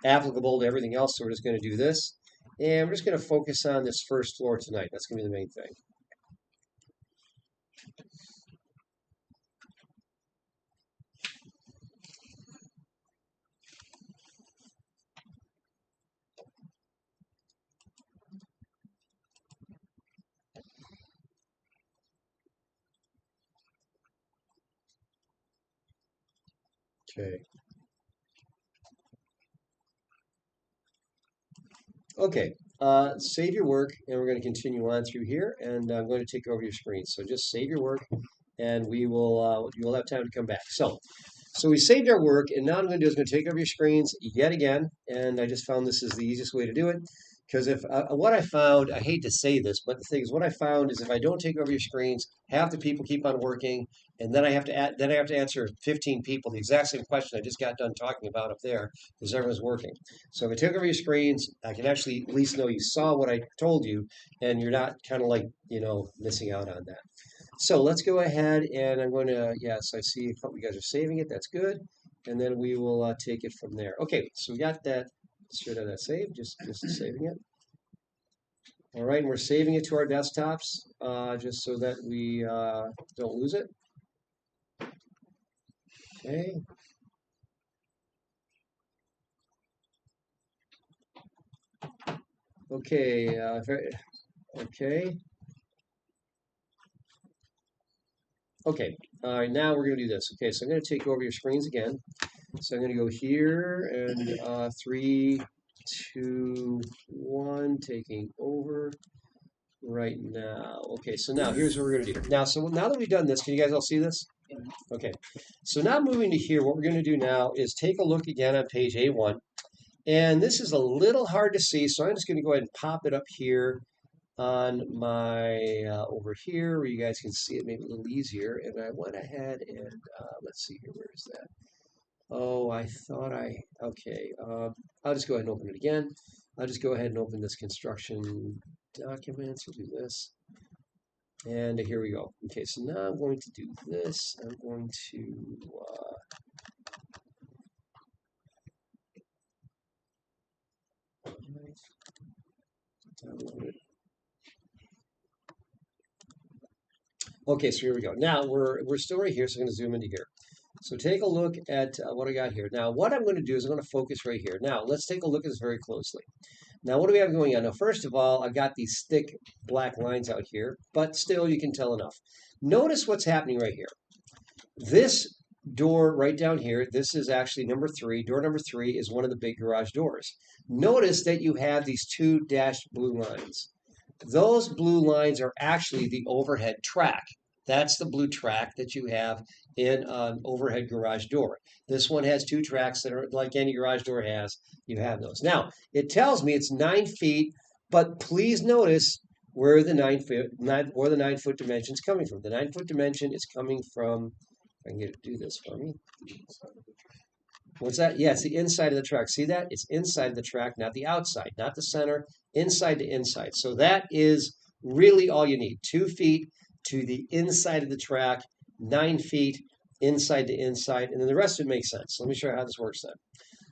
applicable to everything else. So we're just going to do this. And we're just going to focus on this first floor tonight. That's going to be the main thing. Okay. Okay, save your work, and we're going to continue on through here, and I'm going to take over your screen. So just save your work, and we will you'll have time to come back. So we saved our work, and now what I'm going to do is going to take over your screens yet again, and I just found this is the easiest way to do it. Because if what I found, I hate to say this, but the thing is, what I found is if I don't take over your screens, half the people keep on working, and then I have to answer 15 people the exact same question I just got done talking about up there because everyone's working. So if I take over your screens, I can actually at least know you saw what I told you, and you're not kind of like missing out on that. So let's go ahead, and I'm going to, yes, I see a couple of you guys are saving it. That's good. And then we will take it from there. Okay, so we got that. Should have that saved, just saving it. All right, and we're saving it to our desktops just so that we don't lose it. Okay. Okay, okay. Okay, all right, now we're going to do this. Okay, so I'm going to take over your screens again. So I'm going to go here and 3, 2, 1, taking over right now. Okay, so now here's what we're going to do. Now that we've done this, can you guys all see this? Okay, so now moving to here, what we're going to do now is take a look again on page A1. And this is a little hard to see, so I'm just going to go ahead and pop it up here on my over here where you guys can see it maybe a little easier. And I went ahead and let's see here, where is that? Oh, I thought okay. I'll just go ahead and open it again. I'll just go ahead and open this construction documents. We'll do this. And here we go. Okay, so now I'm going to do this. I'm going to download it. Okay, so here we go. Now we're still right here, so I'm going to zoom into here. So take a look at what I got here. Now what I'm going to do is I'm going to focus right here. Now let's take a look at this very closely. Now what do we have going on? Now first of all, I've got these thick black lines out here, but still you can tell enough. Notice what's happening right here. This door right down here, this is actually number 3. Door number 3 is one of the big garage doors. Notice that you have these 2 dashed blue lines. Those blue lines are actually the overhead track. That's the blue track that you have in an overhead garage door. This one has 2 tracks that are like any garage door has. You have those. Now, it tells me it's 9 feet, but please notice where the 9 foot dimension is coming from. The 9 foot dimension is coming from, if I can get it to do this for me. What's that? Yeah, it's the inside of the track. See that? It's inside of the track, not the outside, not the center, inside to inside. So that is really all you need. 2 feet to the inside of the track, 9 feet inside to inside, and then the rest of it makes sense. Let me show you how this works then.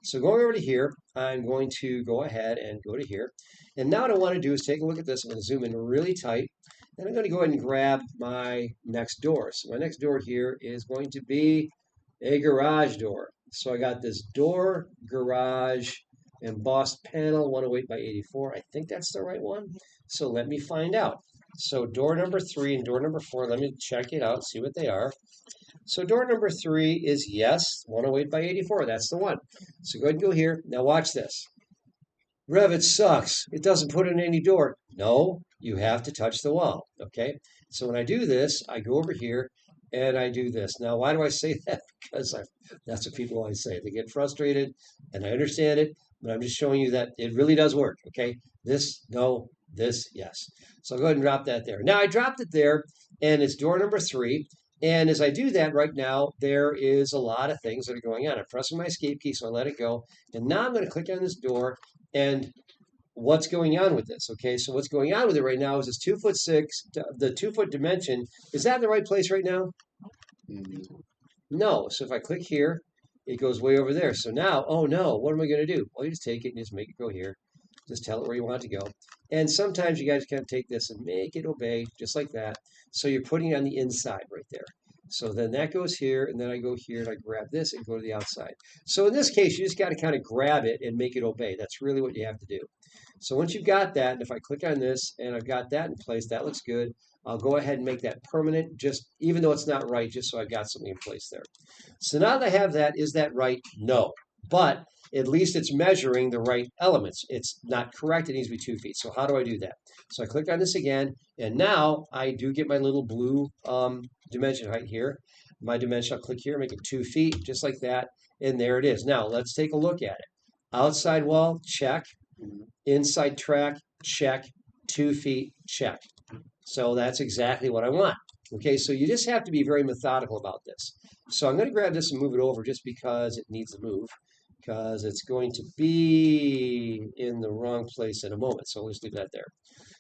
So going over to here, I'm going to go ahead and go to here. And now what I want to do is take a look at this. I'm going to zoom in really tight. And I'm going to go ahead and grab my next door. So my next door here is going to be a garage door. So I got this door, garage, embossed panel, 108 by 84. I think that's the right one. So let me find out. So door number 3 and door number 4, let me check it out, see what they are. So door number 3 is yes, 108 by 84. That's the one. So go ahead and go here. Now watch this. Revit sucks. It doesn't put in any door. No, you have to touch the wall. Okay. So when I do this, I go over here and I do this. Now, why do I say that? Because that's what people always say. They get frustrated, and I understand it, but I'm just showing you that it really does work. Okay. This, no, this, yes. So I'll go ahead and drop that there. Now I dropped it there, and it's door number 3. And as I do that right now, there is a lot of things that are going on. I'm pressing my escape key, so I let it go. And now I'm going to click on this door, and what's going on with this? Okay, so what's going on with it right now is it's 2'6", the 2-foot dimension. Is that in the right place right now? No. So if I click here, it goes way over there. So now, oh no, what am I going to do? Well, you just take it and just make it go here. Just tell it where you want it to go. And sometimes you guys can take this and make it obey, just like that. So you're putting it on the inside right there. So then that goes here, and then I go here, and I grab this and go to the outside. So in this case, you just got to kind of grab it and make it obey. That's really what you have to do. So once you've got that, and if I click on this, and I've got that in place, that looks good. I'll go ahead and make that permanent, just even though it's not right, just so I've got something in place there. So now that I have that, is that right? No. But at least it's measuring the right elements. It's not correct. It needs to be 2 feet. So how do I do that? So I click on this again, and now I do get my little blue dimension height here. My dimension, I'll click here, make it 2 feet, just like that, and there it is. Now let's take a look at it. Outside wall, check. Inside track, check. 2 feet, check. So that's exactly what I want. Okay, so you just have to be very methodical about this. So I'm going to grab this and move it over just because it needs to move, because it's going to be in the wrong place in a moment. So let's leave that there.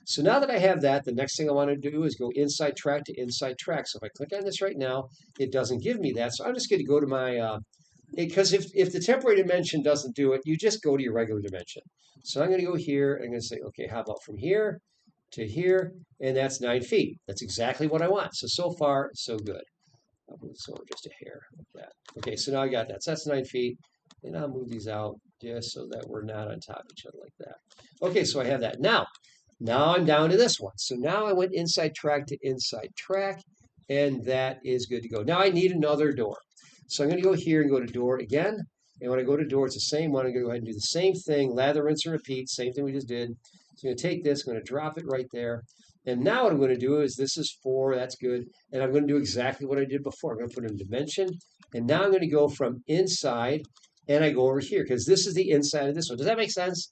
So now that I have that, the next thing I want to do is go inside track to inside track. So if I click on this right now, it doesn't give me that. So I'm just going to go to my, because if the temporary dimension doesn't do it, you just go to your regular dimension. So I'm going to go here, and I'm going to say, okay, how about from here to here, and that's 9 feet. That's exactly what I want. So far, so good. I'll move this over just a hair like that. Okay, so now I got that. So that's 9 feet, and I'll move these out just so that we're not on top of each other like that. Okay, so I have that. Now I'm down to this one. So now I went inside track to inside track, and that is good to go. Now I need another door. So I'm going to go here and go to door again. And when I go to door, it's the same one. I'm going to go ahead and do the same thing, lather, rinse, and repeat, same thing we just did. So I'm going to take this, I'm going to drop it right there. And now what I'm going to do is this is 4, that's good. And I'm going to do exactly what I did before. I'm going to put in a dimension. And now I'm going to go from inside, and I go over here, because this is the inside of this one. Does that make sense?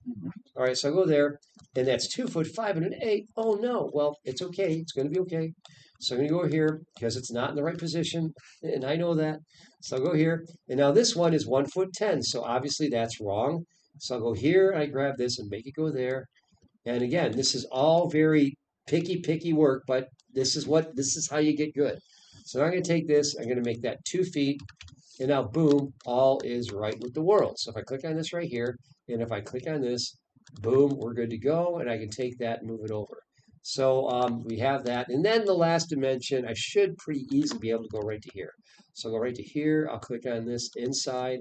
All right, so I go there, and that's 2'5'8". Oh, no. Well, it's okay. It's going to be okay. So I'm going to go here, because it's not in the right position, and I know that. So I'll go here. And now this one is 1'10", so obviously that's wrong. So I'll go here, and I grab this and make it go there. And again, this is all very picky work, but this is how you get good. So now I'm going to take this, I'm going to make that 2 feet, and now boom, all is right with the world. So if I click on this right here, and if I click on this, boom, we're good to go, and I can take that and move it over. So we have that. And then the last dimension, I should pretty easily be able to go right to here. So I'll go right to here, I'll click on this inside,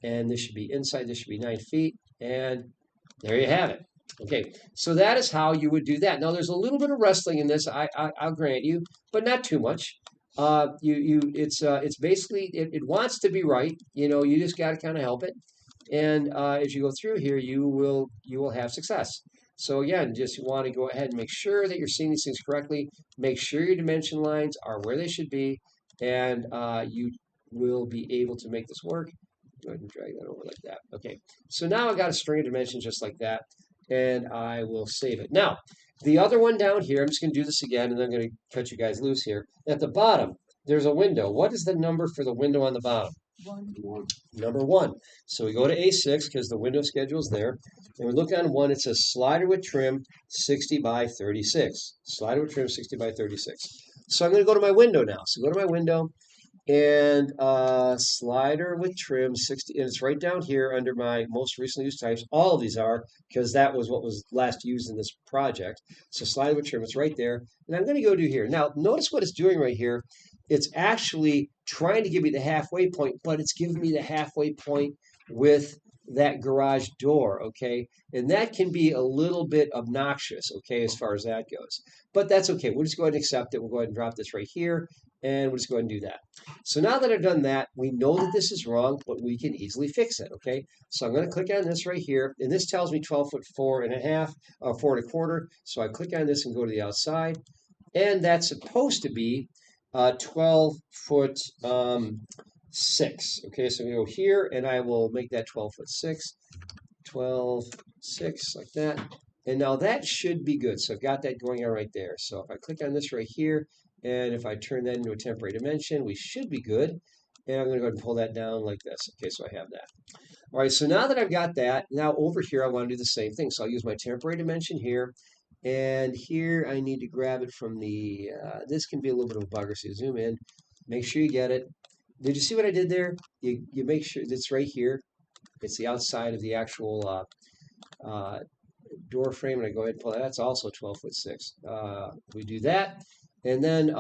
and this should be inside, this should be 9 feet, and there you have it. Okay, so that is how you would do that. Now, there's a little bit of wrestling in this, I'll grant you, but not too much. It's basically, it wants to be right. You know, you just got to kind of help it. And as you go through here, you will have success. So again, just you want to go ahead and make sure that you're seeing these things correctly. Make sure your dimension lines are where they should be, and you will be able to make this work. Go ahead and drag that over like that. Okay, so now I've got a string of dimensions just like that, and I will save it. Now, the other one down here, I'm just going to do this again, and then I'm going to cut you guys loose here. At the bottom, there's a window. What is the number for the window on the bottom? One. Number 1. So we go to A6 because the window schedule is there. And we look on 1, it says slider with trim 60 by 36. Slider with trim 60 by 36. So I'm going to go to my window now. So go to my window and slider with trim 60. And it's right down here under my most recently used types. All of these are because that was what was last used in this project. So slider with trim, it's right there. And I'm going to go do here. Now, notice what it's doing right here. It's actually trying to give me the halfway point, but it's giving me the halfway point with that garage door, okay? And that can be a little bit obnoxious, okay, as far as that goes. But that's okay. We'll just go ahead and accept it. We'll go ahead and drop this right here, and we'll just go ahead and do that. So now that I've done that, we know that this is wrong, but we can easily fix it, okay? So I'm going to click on this right here, and this tells me 12 foot 4.5, 4.25. So I click on this and go to the outside, and that's supposed to be 12 foot 6. Okay, so we go here, and I will make that 12 foot 6, 12, 6, like that. And now that should be good. So I've got that going on right there. So if I click on this right here, and if I turn that into a temporary dimension, we should be good. And I'm going to go ahead and pull that down like this. Okay, so I have that. All right, so now that I've got that, now over here I want to do the same thing. So I'll use my temporary dimension here. And here I need to grab it from the, this can be a little bit of a bugger, so you zoom in, make sure you get it. Did you see what I did there? You make sure it's right here. It's the outside of the actual door frame, and I go ahead and pull that. That's also 12 foot 6. We do that, and then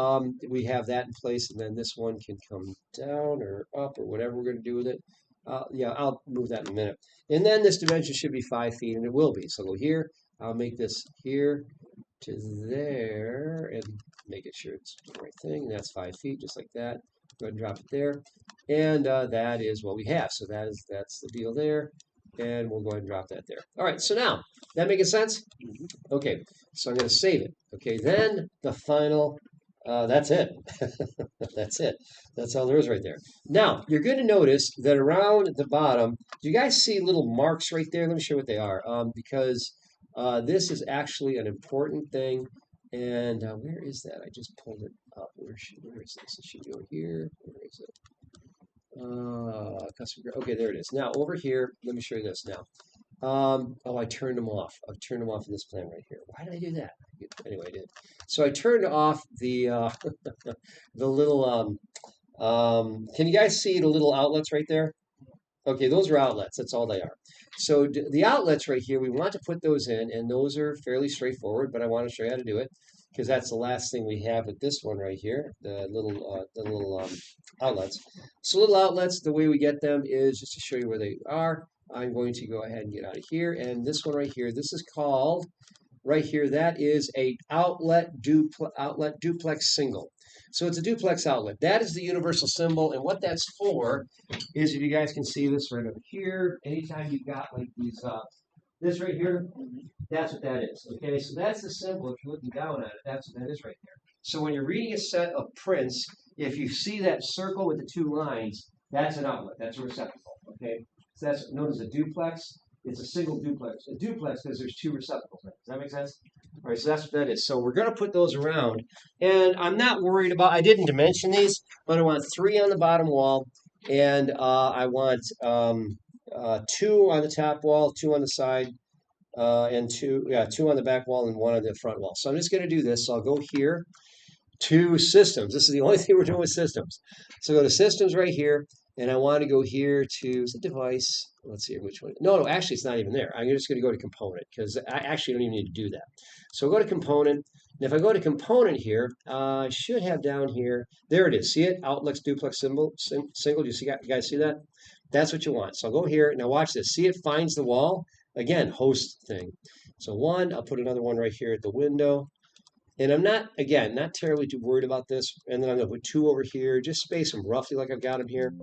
we have that in place, and then this one can come down or up or whatever we're going to do with it. Yeah, I'll move that in a minute. And then this dimension should be 5 feet, and it will be. So I'll go here. I'll make this here to there and make it sure it's the right thing. That's 5 feet, just like that. Go ahead and drop it there. And that is what we have. So that's the deal there. And we'll go ahead and drop that there. All right, so now, that making sense? Okay, so I'm going to save it. Okay, then the final, that's it. That's it. That's all there is right there. Now, you're going to notice that around the bottom, do you guys see little marks right there? Let me show you what they are. Because this is actually an important thing. And where is that? I just pulled it up. Where is this? It should go here. Where is it? Okay, there it is. Now over here, let me show you this now. Oh, I turned them off. I've turned them off in this plan right here. Why did I do that? Anyway, I did. So I turned off the the little can you guys see the little outlets right there? Okay, those are outlets. That's all they are. So the outlets right here, we want to put those in, and those are fairly straightforward, but I want to show you how to do it because that's the last thing we have with this one right here, the little outlets. So little outlets, the way we get them is just to show you where they are. I'm going to go ahead and get out of here, and this one right here, this is called, right here, that is a outlet duplex single. So it's a duplex outlet. That is the universal symbol, and what that's for is, if you guys can see this right over here, anytime you've got like these, this right here, that's what that is. Okay, so that's the symbol. If you're looking down at it, that's what that is right there. So when you're reading a set of prints, if you see that circle with the 2 lines, that's an outlet. That's a receptacle. Okay, so that's known as a duplex. It's a single duplex. A duplex because there's 2 receptacles in it. Does that make sense? All right, so that's what that is. So we're going to put those around. And I'm not worried about, I didn't dimension these, but I want 3 on the bottom wall. And I want 2 on the top wall, 2 on the side, and 2 on the back wall and 1 on the front wall. So I'm just going to do this. So I'll go here to systems. This is the only thing we're doing with systems. So go to systems right here. And I want to go here to the device. Let's see which one. No, actually, it's not even there. I'm just going to go to component because I actually don't even need to do that. So I'll go to component. And if I go to component here, I should have down here. There it is. See it? Outlets duplex single. Do you guys see that? That's what you want. So I'll go here. Now watch this. See, it finds the wall. Again, host thing. So 1. I'll put another one right here at the window. And I'm not terribly too worried about this. And then I'm going to put 2 over here. Just space them roughly like I've got them here.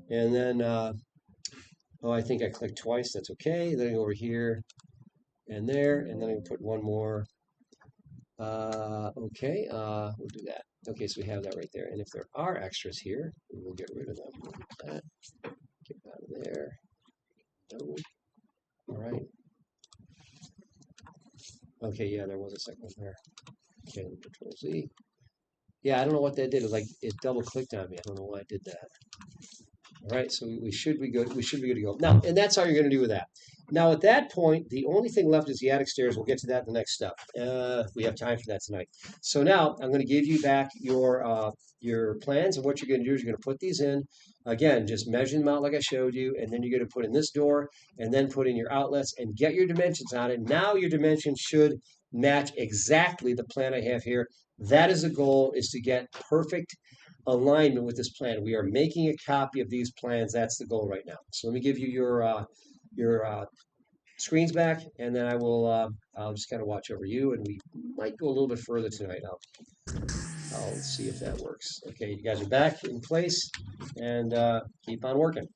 And then, I think I clicked twice. That's okay. Then I go over here. and there, and then we put one more. Okay, we'll do that. Okay, so we have that right there. And if there are extras here, we will get rid of them. That, get out of there. No. All right. Okay, yeah, there was a second one there. Okay, Control Z. Yeah, I don't know what that did. It like it double clicked on me. I don't know why I did that. All right, so we should be good. We should be good to go. Now, and that's how you're going to do with that. Now, at that point, the only thing left is the attic stairs. We'll get to that in the next step. We have time for that tonight. So now I'm going to give you back your plans, and what you're going to do is you're going to put these in. Again, just measure them out like I showed you, and then you're going to put in this door, and then put in your outlets, and get your dimensions on it. Now your dimensions should match exactly the plan I have here. That is the goal: is to get perfect alignment with this plan. We are making a copy of these plans. That's the goal right now. So let me give you your screens back, and then I'll just kind of watch over you, and we might go a little bit further tonight. I'll see if that works. Okay, you guys are back in place, and keep on working.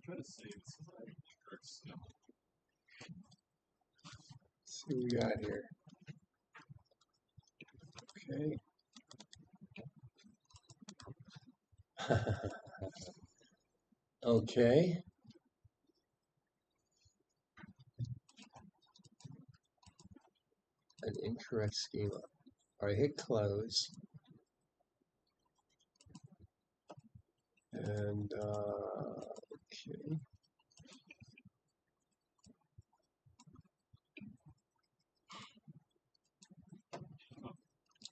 try to save this as I correct stuff. Let's see what we got here. Okay. Okay. An incorrect schema. All right, hit close. And, okay.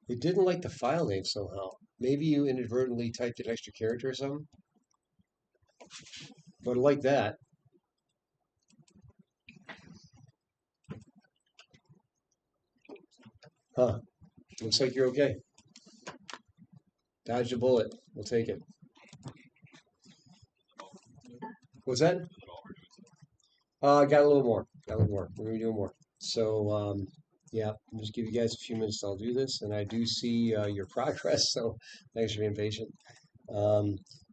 It didn't like the file name somehow. Maybe you inadvertently typed an extra character or something. But like that. Huh. Looks like you're okay. Dodged a bullet. We'll take it. What's that? Got a little more. Got a little more. We're gonna do more. So, yeah, I'll just give you guys a few minutes. I'll do this, and I do see your progress. So, thanks for being patient.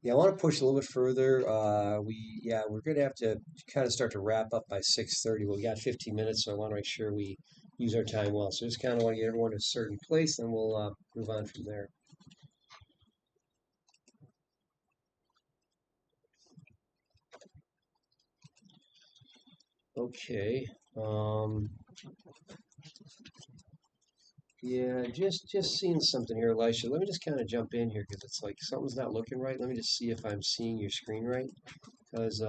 Yeah, I want to push a little bit further. We're gonna have to kind of start to wrap up by 6:30. Well, we got 15 minutes, so I want to make sure we use our time well. So, just kind of want to get everyone to a certain place, and we'll move on from there. Okay. Yeah, just seeing something here, Elisha. Let me just kind of jump in here because it's like something's not looking right. Let me just see if I'm seeing your screen right. Because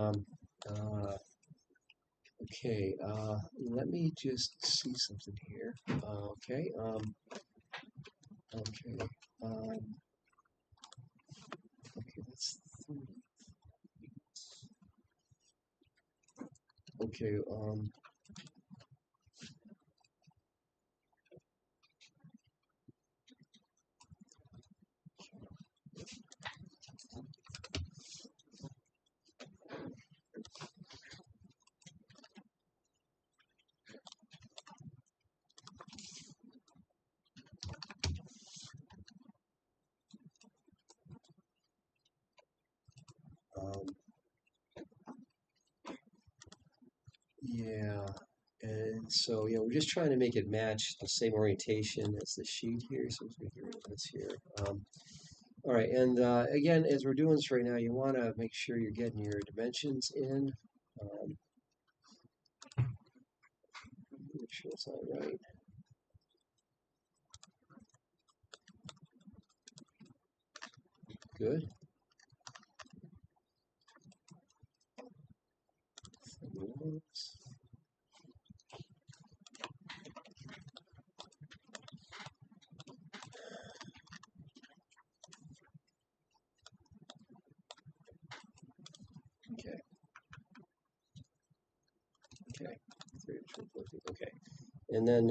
okay, let me just see something here. Okay, okay, okay. That's okay. Yeah, and so yeah, we're just trying to make it match the same orientation as the sheet here. So let's make it this here. All right, and again, as we're doing this right now, you want to make sure you're getting your dimensions in. Make sure it's all right. Good. Okay. Okay. Okay. And then,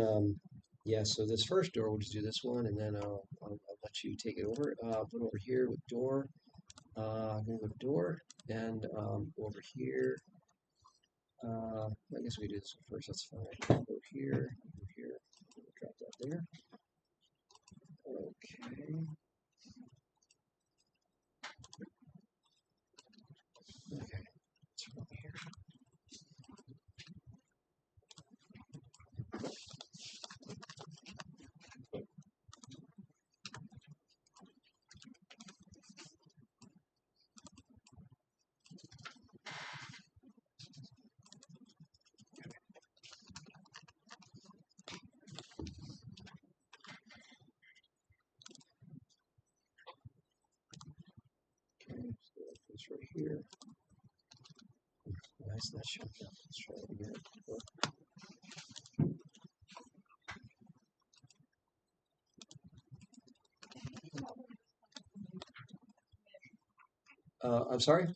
yeah, so this first door, we'll just do this one, and then I'll let you take it over. Put over here with door. I'm going to go to door, and over here. I guess we do this one first, that's fine. Over here, drop that there. Okay. Okay, let's go here. Okay, so this right here. Why is not showing up? Let's try it again. I'm sorry?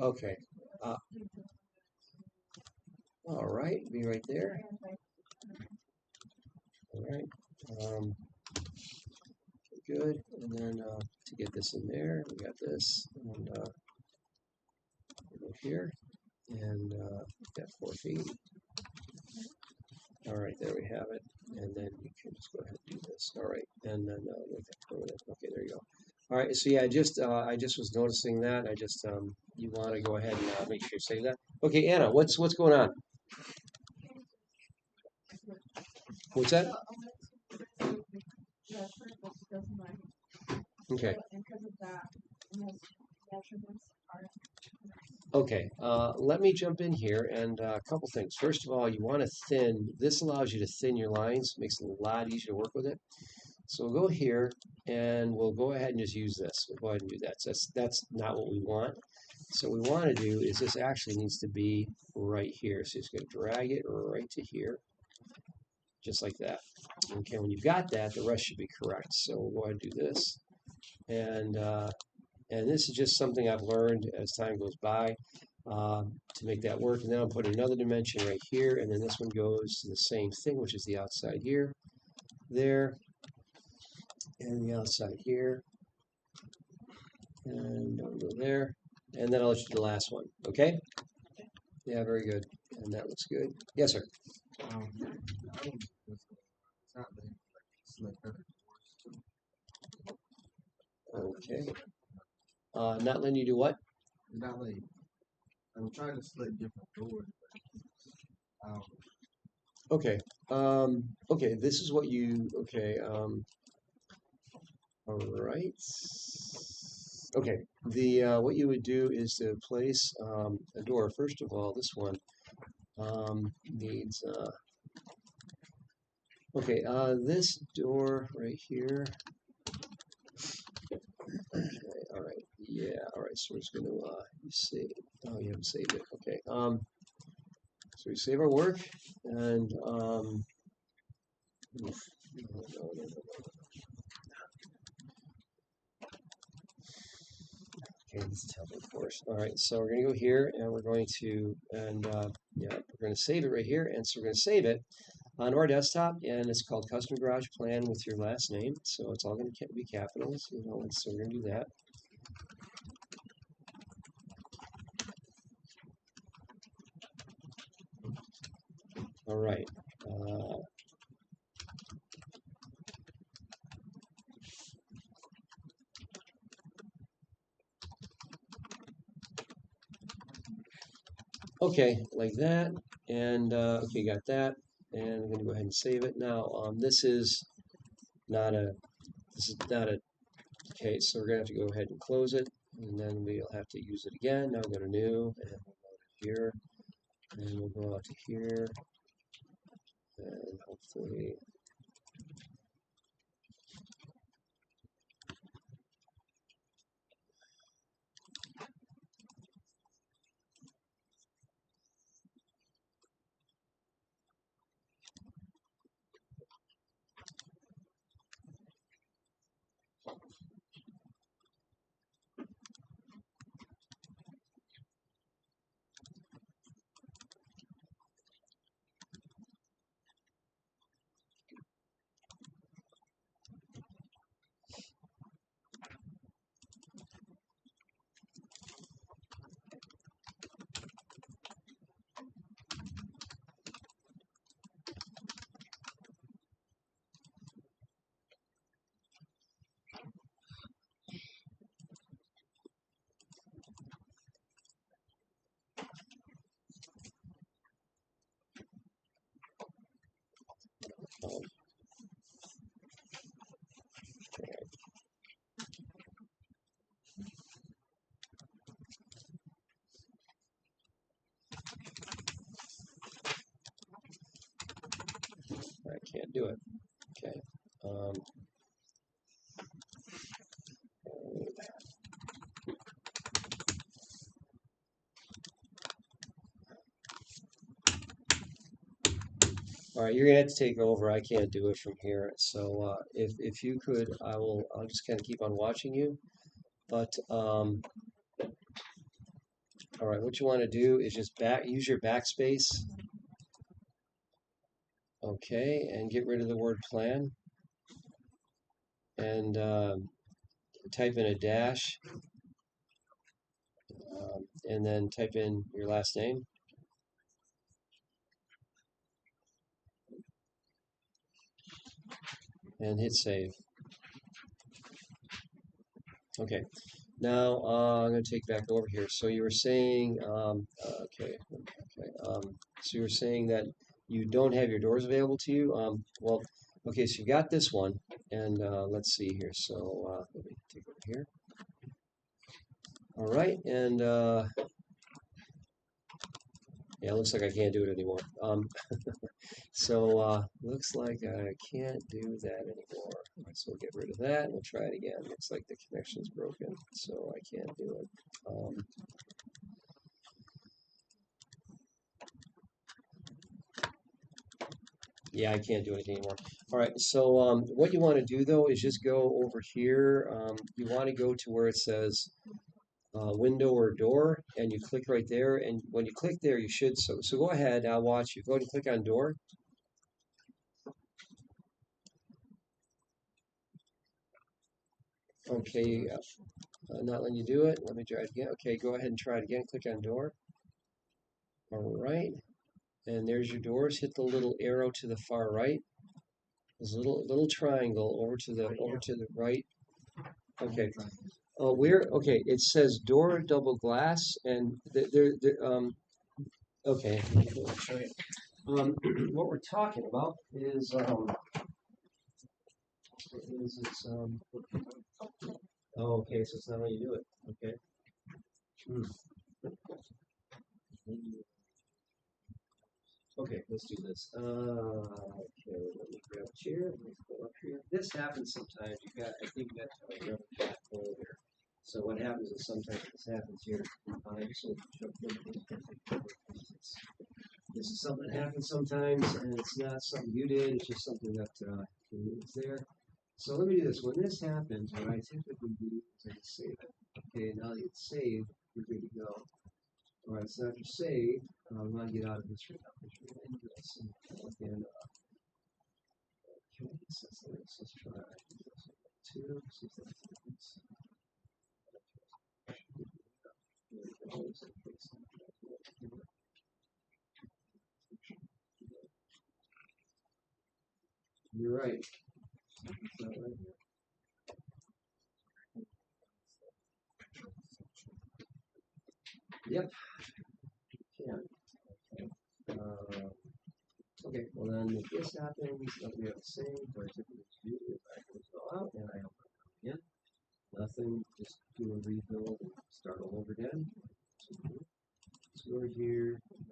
Okay. All right, be right there. All right. Good. And then to get this in there, we got this. And go here. And we've got 480. All right, there we have it. And then you can just go ahead and do this. All right. And then okay, there you go. All right, so yeah, I just was noticing that. I just you want to go ahead and make sure you save that. Okay, Anna, what's going on? What's that? Okay. Okay, let me jump in here and a couple things. First of all, you want to thin. This allows you to thin your lines, makes it a lot easier to work with it. So we'll go here and we'll go ahead and just use this. We'll go ahead and do that. So that's not what we want. So what we want to do is this actually needs to be right here. So it's going to drag it right to here, just like that. Okay, when you've got that, the rest should be correct. So we'll go ahead and do this. And this is just something I've learned as time goes by to make that work. And then I'll put another dimension right here, and then this one goes to the same thing, which is the outside here, there, and the outside here, and I'll go there, and then I'll let you do the last one. Okay? Yeah, very good. And that looks good. Yes, sir. I don't know it's not letting me, like, select other doors. Okay. Not letting you do what? It's not letting. I'm trying to select different doors, but Okay. Okay, this is what you, okay, all right. Okay, what you would do is to place a door. First of all, this one needs, okay, this door right here. Okay, all right, yeah, all right, so we're just gonna, save, oh, you haven't saved it, okay. So we save our work, and, oof, no. Okay, this is helpful, of course. All right, so we're going to go here, and we're going to, and yeah, we're going to save it right here. And so we're going to save it onto our desktop, and it's called Custom Garage Plan with your last name. So it's all going to be capitals, you know, and so we're going to do that. All right. Okay, like that, and okay, got that, and I'm going to go ahead and save it. Now, this is not a, okay, so we're going to have to go ahead and close it, and then we'll have to use it again. Now we'll go to new, and we'll go to here, and we'll go out to here, and hopefully, um, I can't do it. Okay. All right, you're gonna have to take over. I can't do it from here. So if you could, I'll just kind of keep on watching you. But all right, what you want to do is just use your backspace. Okay, and get rid of the word plan, and type in a dash, and then type in your last name. And hit save. Okay. Now I'm going to take back over here. So you were saying, so you were saying that you don't have your doors available to you. Well, okay. So you got this one, and let's see here. So let me take it here. All right, and yeah, it looks like I can't do it anymore. So looks like I can't do that anymore. All right, so we'll get rid of that and we'll try it again. Looks like the connection's broken, so I can't do it. Yeah, I can't do anything anymore. All right, so what you want to do though is just go over here. You want to go to where it says window or door, and you click right there. And when you click there, you should. So go ahead now. Watch. You go ahead and click on door. Okay, not letting you do it. Let me try it again. Okay, go ahead and try it again. Click on door. All right, and there's your doors. Hit the little arrow to the far right. There's a little triangle over to the right. Okay. Okay. It says door double glass, and okay. I'll show you. What we're talking about is oh, okay. So it's not how you do it. Okay. Okay, let's do this. Okay, let me grab a chair. Let me pull up here. This happens sometimes. I think you got to have a black hole here. So what happens is sometimes this happens here. This is something that happens sometimes, and it's not something you did. It's just something that is there. So let me do this. When this happens, what I typically do is I just save it. Okay, now that it's saved, you're good to go. All right, so after save, I'm going to get out of this right now. Okay, so let's try two. See if that happens. You're right. Yep. Yeah. Okay, well then if this happens, let me have the same, what I typically do is I close it all out and I open it again. Nothing, just do a rebuild and start all over again. So over here, and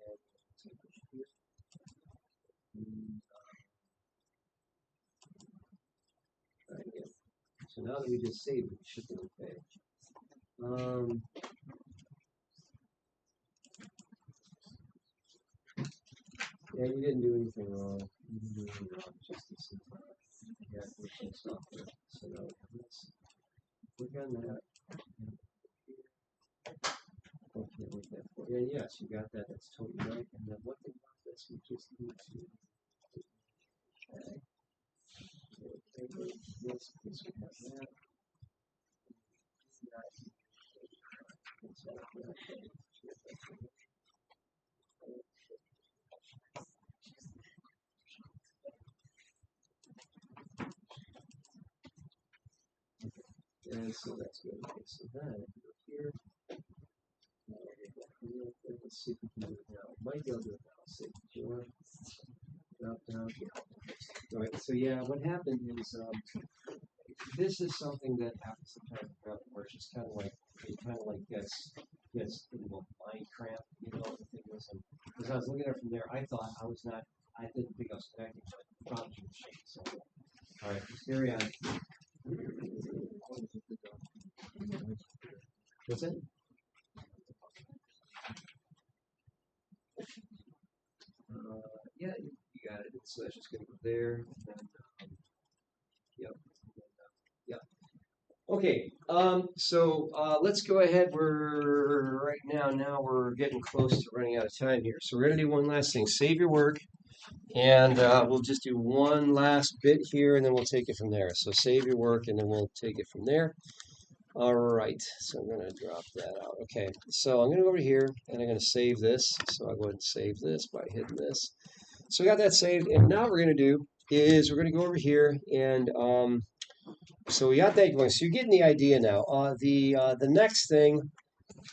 take it here. Try again. So now that we just saved it, it should be okay. Yeah, you didn't do anything wrong. You didn't do anything wrong. Just this is software. So now we have this. Click on that. Okay, with that. Yeah, yes, you got that. That's totally right. And then one thing about this, we just need to. Okay. This we have that. And so that's good. Okay, so then go here. Let's see if we can do it now. Might be able to do it now. Save the door. Drop down here. All right. So yeah, what happened is this is something that happens sometimes where it's just kind of like it gets mind cramp, you know. The thing is, because I was looking at it from there, I thought I didn't think I was connecting, but probably the machine. So, all right, carry on. What's it? Yeah, you got it. So that's just going to go there. And then, yep. Yep. Okay. So let's go ahead. Now we're getting close to running out of time here. So we're going to do one last thing. Save your work. And we'll just do one last bit here, and then we'll take it from there. So save your work, and then we'll take it from there. All right, so I'm going to drop that out. Okay, so I'm going to go over here, and I'm going to save this. So I'll go ahead and save this by hitting this. So we got that saved, and now what we're going to do is we're going to go over here, and So we got that going. So you're getting the idea now. The next thing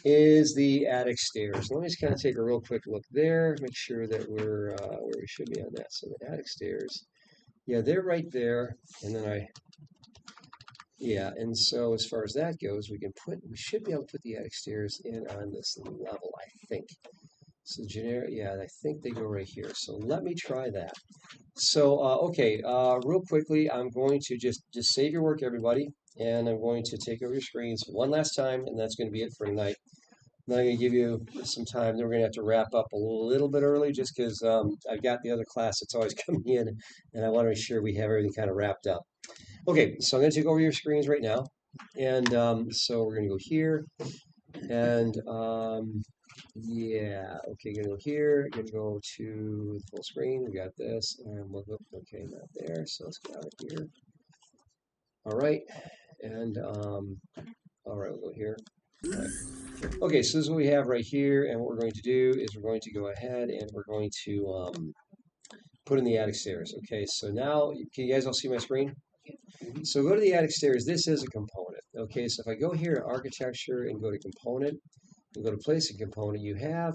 is the attic stairs. Let me just kind of take a real quick look there, make sure that we're where we should be on that. So the attic stairs, yeah, they're right there. And then yeah, and so as far as that goes, we should be able to put the attic stairs in on this level, I think. So generic, yeah, I think they go right here. So let me try that. So, okay, real quickly, I'm going to just save your work, everybody, and I'm going to take over your screens one last time, and that's going to be it for tonight. Then I'm going to give you some time. Then we're going to have to wrap up a little bit early just because I've got the other class that's always coming in, and I want to make sure we have everything kind of wrapped up. Okay, so I'm going to take over your screens right now, and so we're going to go here, and yeah, okay, gonna go here, gonna go to full screen, we got this, and we'll go, okay, not there, so let's get out of here. All right, and all right, we'll go here. All right. Okay, so this is what we have right here, and what we're going to do is we're going to go ahead and we're going to put in the attic stairs. Okay, so now, can you guys all see my screen? So go to the attic stairs, this is a component. Okay, so if I go here to architecture and go to component, and go to place a component, you have,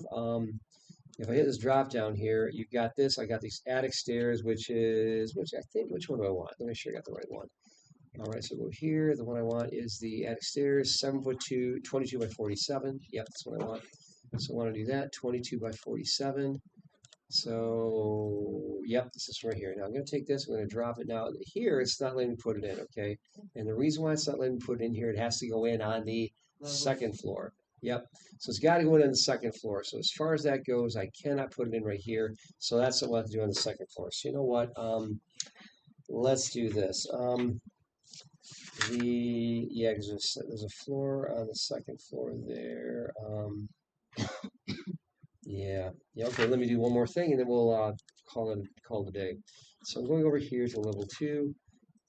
if I hit this drop down here, you've got this, I got these attic stairs, which I think, which one do I want? Let me make sure I got the right one. All right, so go here, the one I want is the attic stairs, 7'2", 22 by 47. Yep, that's what I want. So I want to do that, 22 by 47. So, yep, this is right here. Now I'm going to take this, I'm going to drop it. Now here, it's not letting me put it in, okay? And the reason why it's not letting me put it in here, it has to go in on the second floor. Yep, so it's got to go in on the second floor. So as far as that goes, I cannot put it in right here. So that's what we'll have to do on the second floor. So you know what? Let's do this. Yeah, because there's a floor on the second floor there. Yeah. Okay. Let me do one more thing, and then we'll call it a day. So I'm going over here to level 2,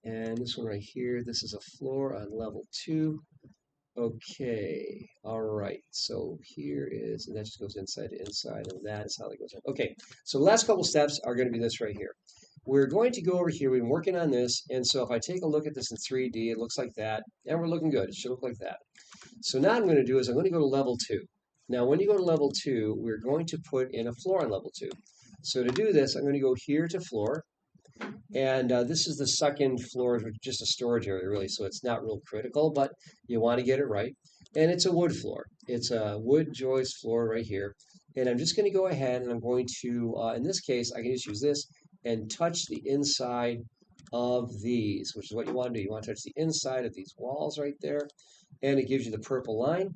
and this one right here. This is a floor on level 2. Okay. All right. So here is, and that just goes inside to inside, and that is how that goes in. Okay. So the last couple steps are going to be this right here. We're going to go over here. We've been working on this, and so if I take a look at this in 3D, it looks like that, and we're looking good. It should look like that. So now what I'm going to do is I'm going to go to level 2. Now, when you go to level 2, we're going to put in a floor on level 2. So to do this, I'm going to go here to floor, and this is the second floor, just a storage area, really, so it's not real critical, but you want to get it right. And it's a wood floor. It's a wood joist floor right here. And I'm just going to go ahead and I'm going to, in this case, I can just use this and touch the inside of these, which is what you want to do. You want to touch the inside of these walls right there, and it gives you the purple line.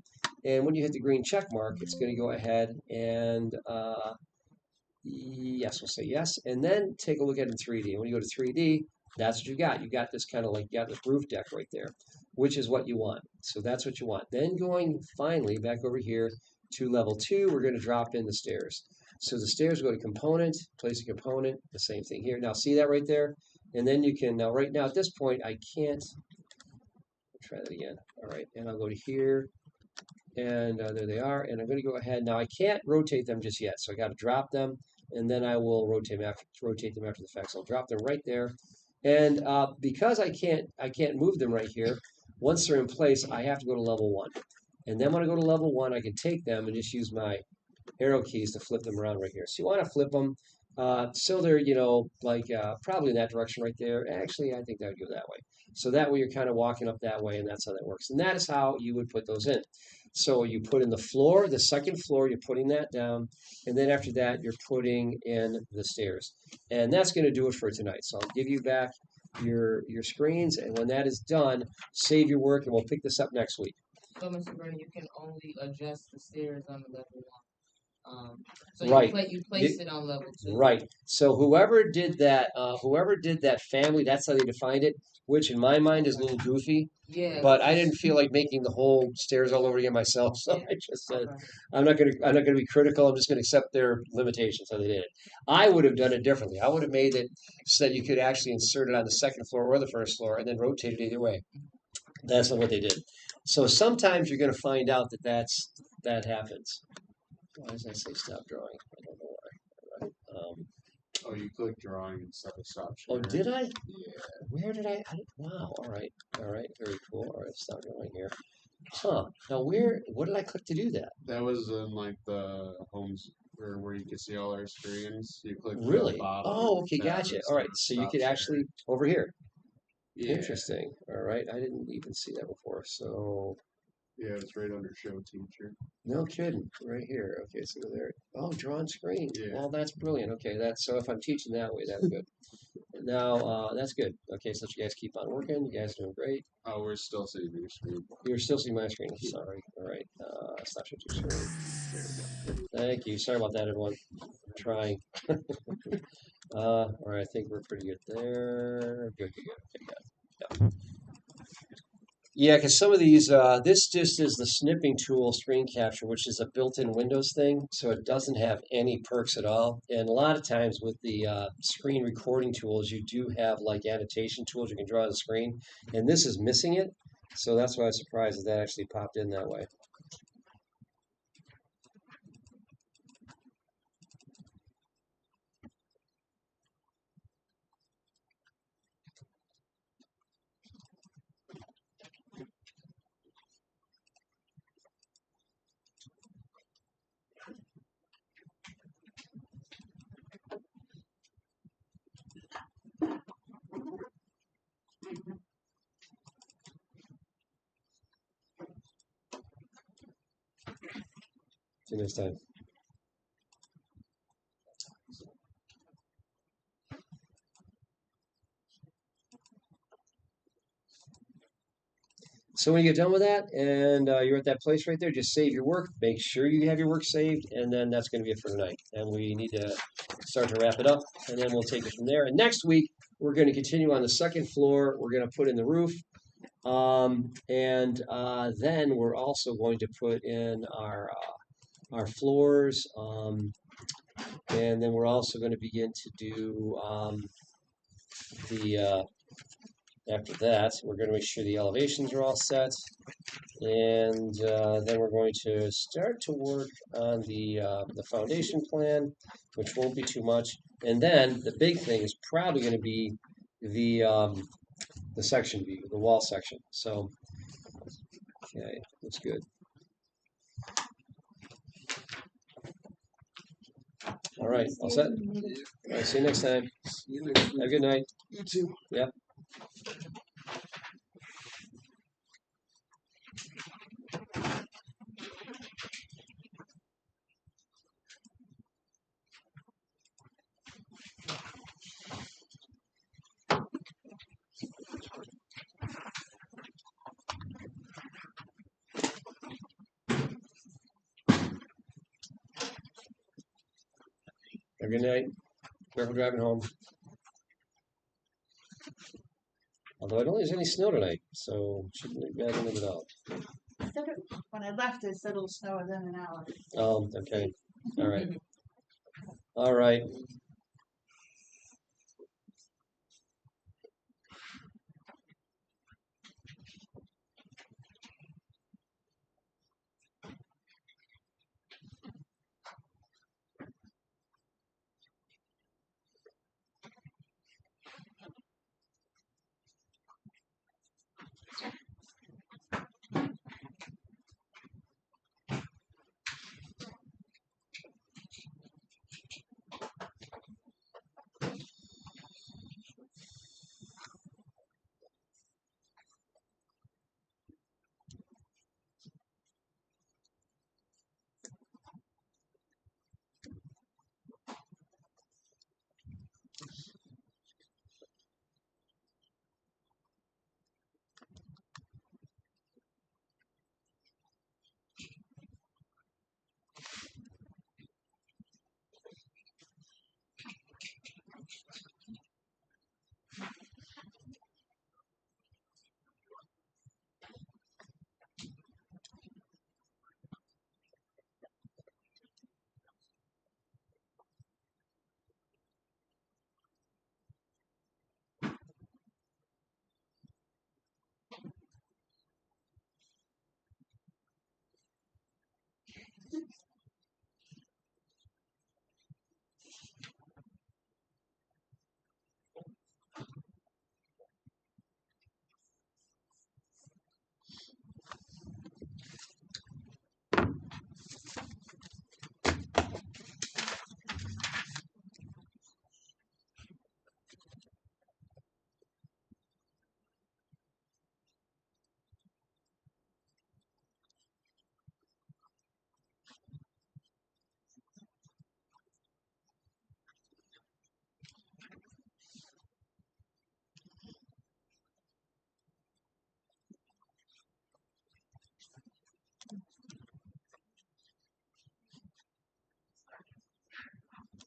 And when you hit the green check mark, it's going to go ahead and yes, we'll say yes, and then take a look at it in 3D. When you go to 3D, that's what you got. You got this kind of like, you got this roof deck right there, which is what you want. So that's what you want. Then going finally back over here to level 2, we're going to drop in the stairs. So the stairs go to component, place a component, the same thing here. Now see that right there? And then you can, now right now at this point, I can't, try that again. All right, and I'll go to here, and there they are. And I'm going to go ahead. Now I can't rotate them just yet, so I got to drop them, and then I will rotate them after the fact. So I'll drop them right there. And because I can't move them right here, once they're in place, I have to go to level 1. And then when I go to level 1, I can take them and just use my arrow keys to flip them around right here. So you want to flip them so they're, like probably in that direction right there. Actually, I think that would go that way. So that way you're kind of walking up that way, and that's how that works. And that is how you would put those in. So you put in the floor, the second floor, you're putting that down, and then after that, you're putting in the stairs. And that's going to do it for tonight. So I'll give you back your screens, and when that is done, save your work, and we'll pick this up next week. So, Mr. Vernon, you can only adjust the stairs on the level 1. So Right. you place it on level 2. Right. So whoever did that family, that's how they defined it, which in my mind is a little goofy. Yeah. But I didn't feel like making the whole stairs all over again myself, so Yeah. I just said Okay. I'm not gonna be critical. I'm just gonna accept their limitations how they did it. I would have done it differently. I would have made it so that you could actually insert it on the second floor or the first floor and then rotate it either way. That's not what they did. So sometimes you're gonna find out that happens. Why does that say stop drawing? I don't know why. Oh, you clicked drawing instead of stop Oh, sharing. did I? Yeah. Where did I? Wow. All right. All right. Very cool. All right. Stop drawing here. Huh. Now, what did I click to do that? That was in like the homes or where you can see all our screens. You click the Really? bottom Oh, okay. tab Gotcha. instead All right. of So you stop could sharing. actually over here. Yeah. Interesting. All right. I didn't even see that before. So Yeah, it's right under show teacher. no kidding. Right here. Okay. So there. Oh, draw on screen. Yeah. Well, that's brilliant. Okay. That's so if I'm teaching that way, that's good. Now, that's good. Okay. So let you guys keep on working. You guys are doing great. Oh, we're still seeing your screen. You're still seeing my screen. Sorry. All right. Stop sharing screen. Thank you. Sorry about that, everyone. I'm trying. All right. I think we're pretty good there. Good. Okay, good. Yeah. Yeah, because some of these, this just is the snipping tool screen capture, which is a built-in Windows thing, so it doesn't have any perks at all. And a lot of times with the screen recording tools, you do have like annotation tools you can draw on the screen, and this is missing it. So that's why I was surprised that actually popped in that way. See you next time. So when you get done with that and you're at that place right there, just save your work. Make sure you have your work saved, and then that's going to be it for tonight. And we need to start to wrap it up, and then we'll take it from there. And next week, we're going to continue on the second floor. We're going to put in the roof. Then we're also going to put in our floors. And then we're also going to begin to do after that, we're going to make sure the elevations are all set. And then we're going to start to work on the foundation plan, which won't be too much. And then the big thing is probably going to be the section view, the wall section. So, okay, that's good. All right, all set? All right, see you next time. Have a good night. You too. Yep. Have a good night. Careful driving home. Although I don't think there's any snow tonight, so shouldn't be bad at all. When I left, it said it'll snow within an hour. Okay. All right. All right.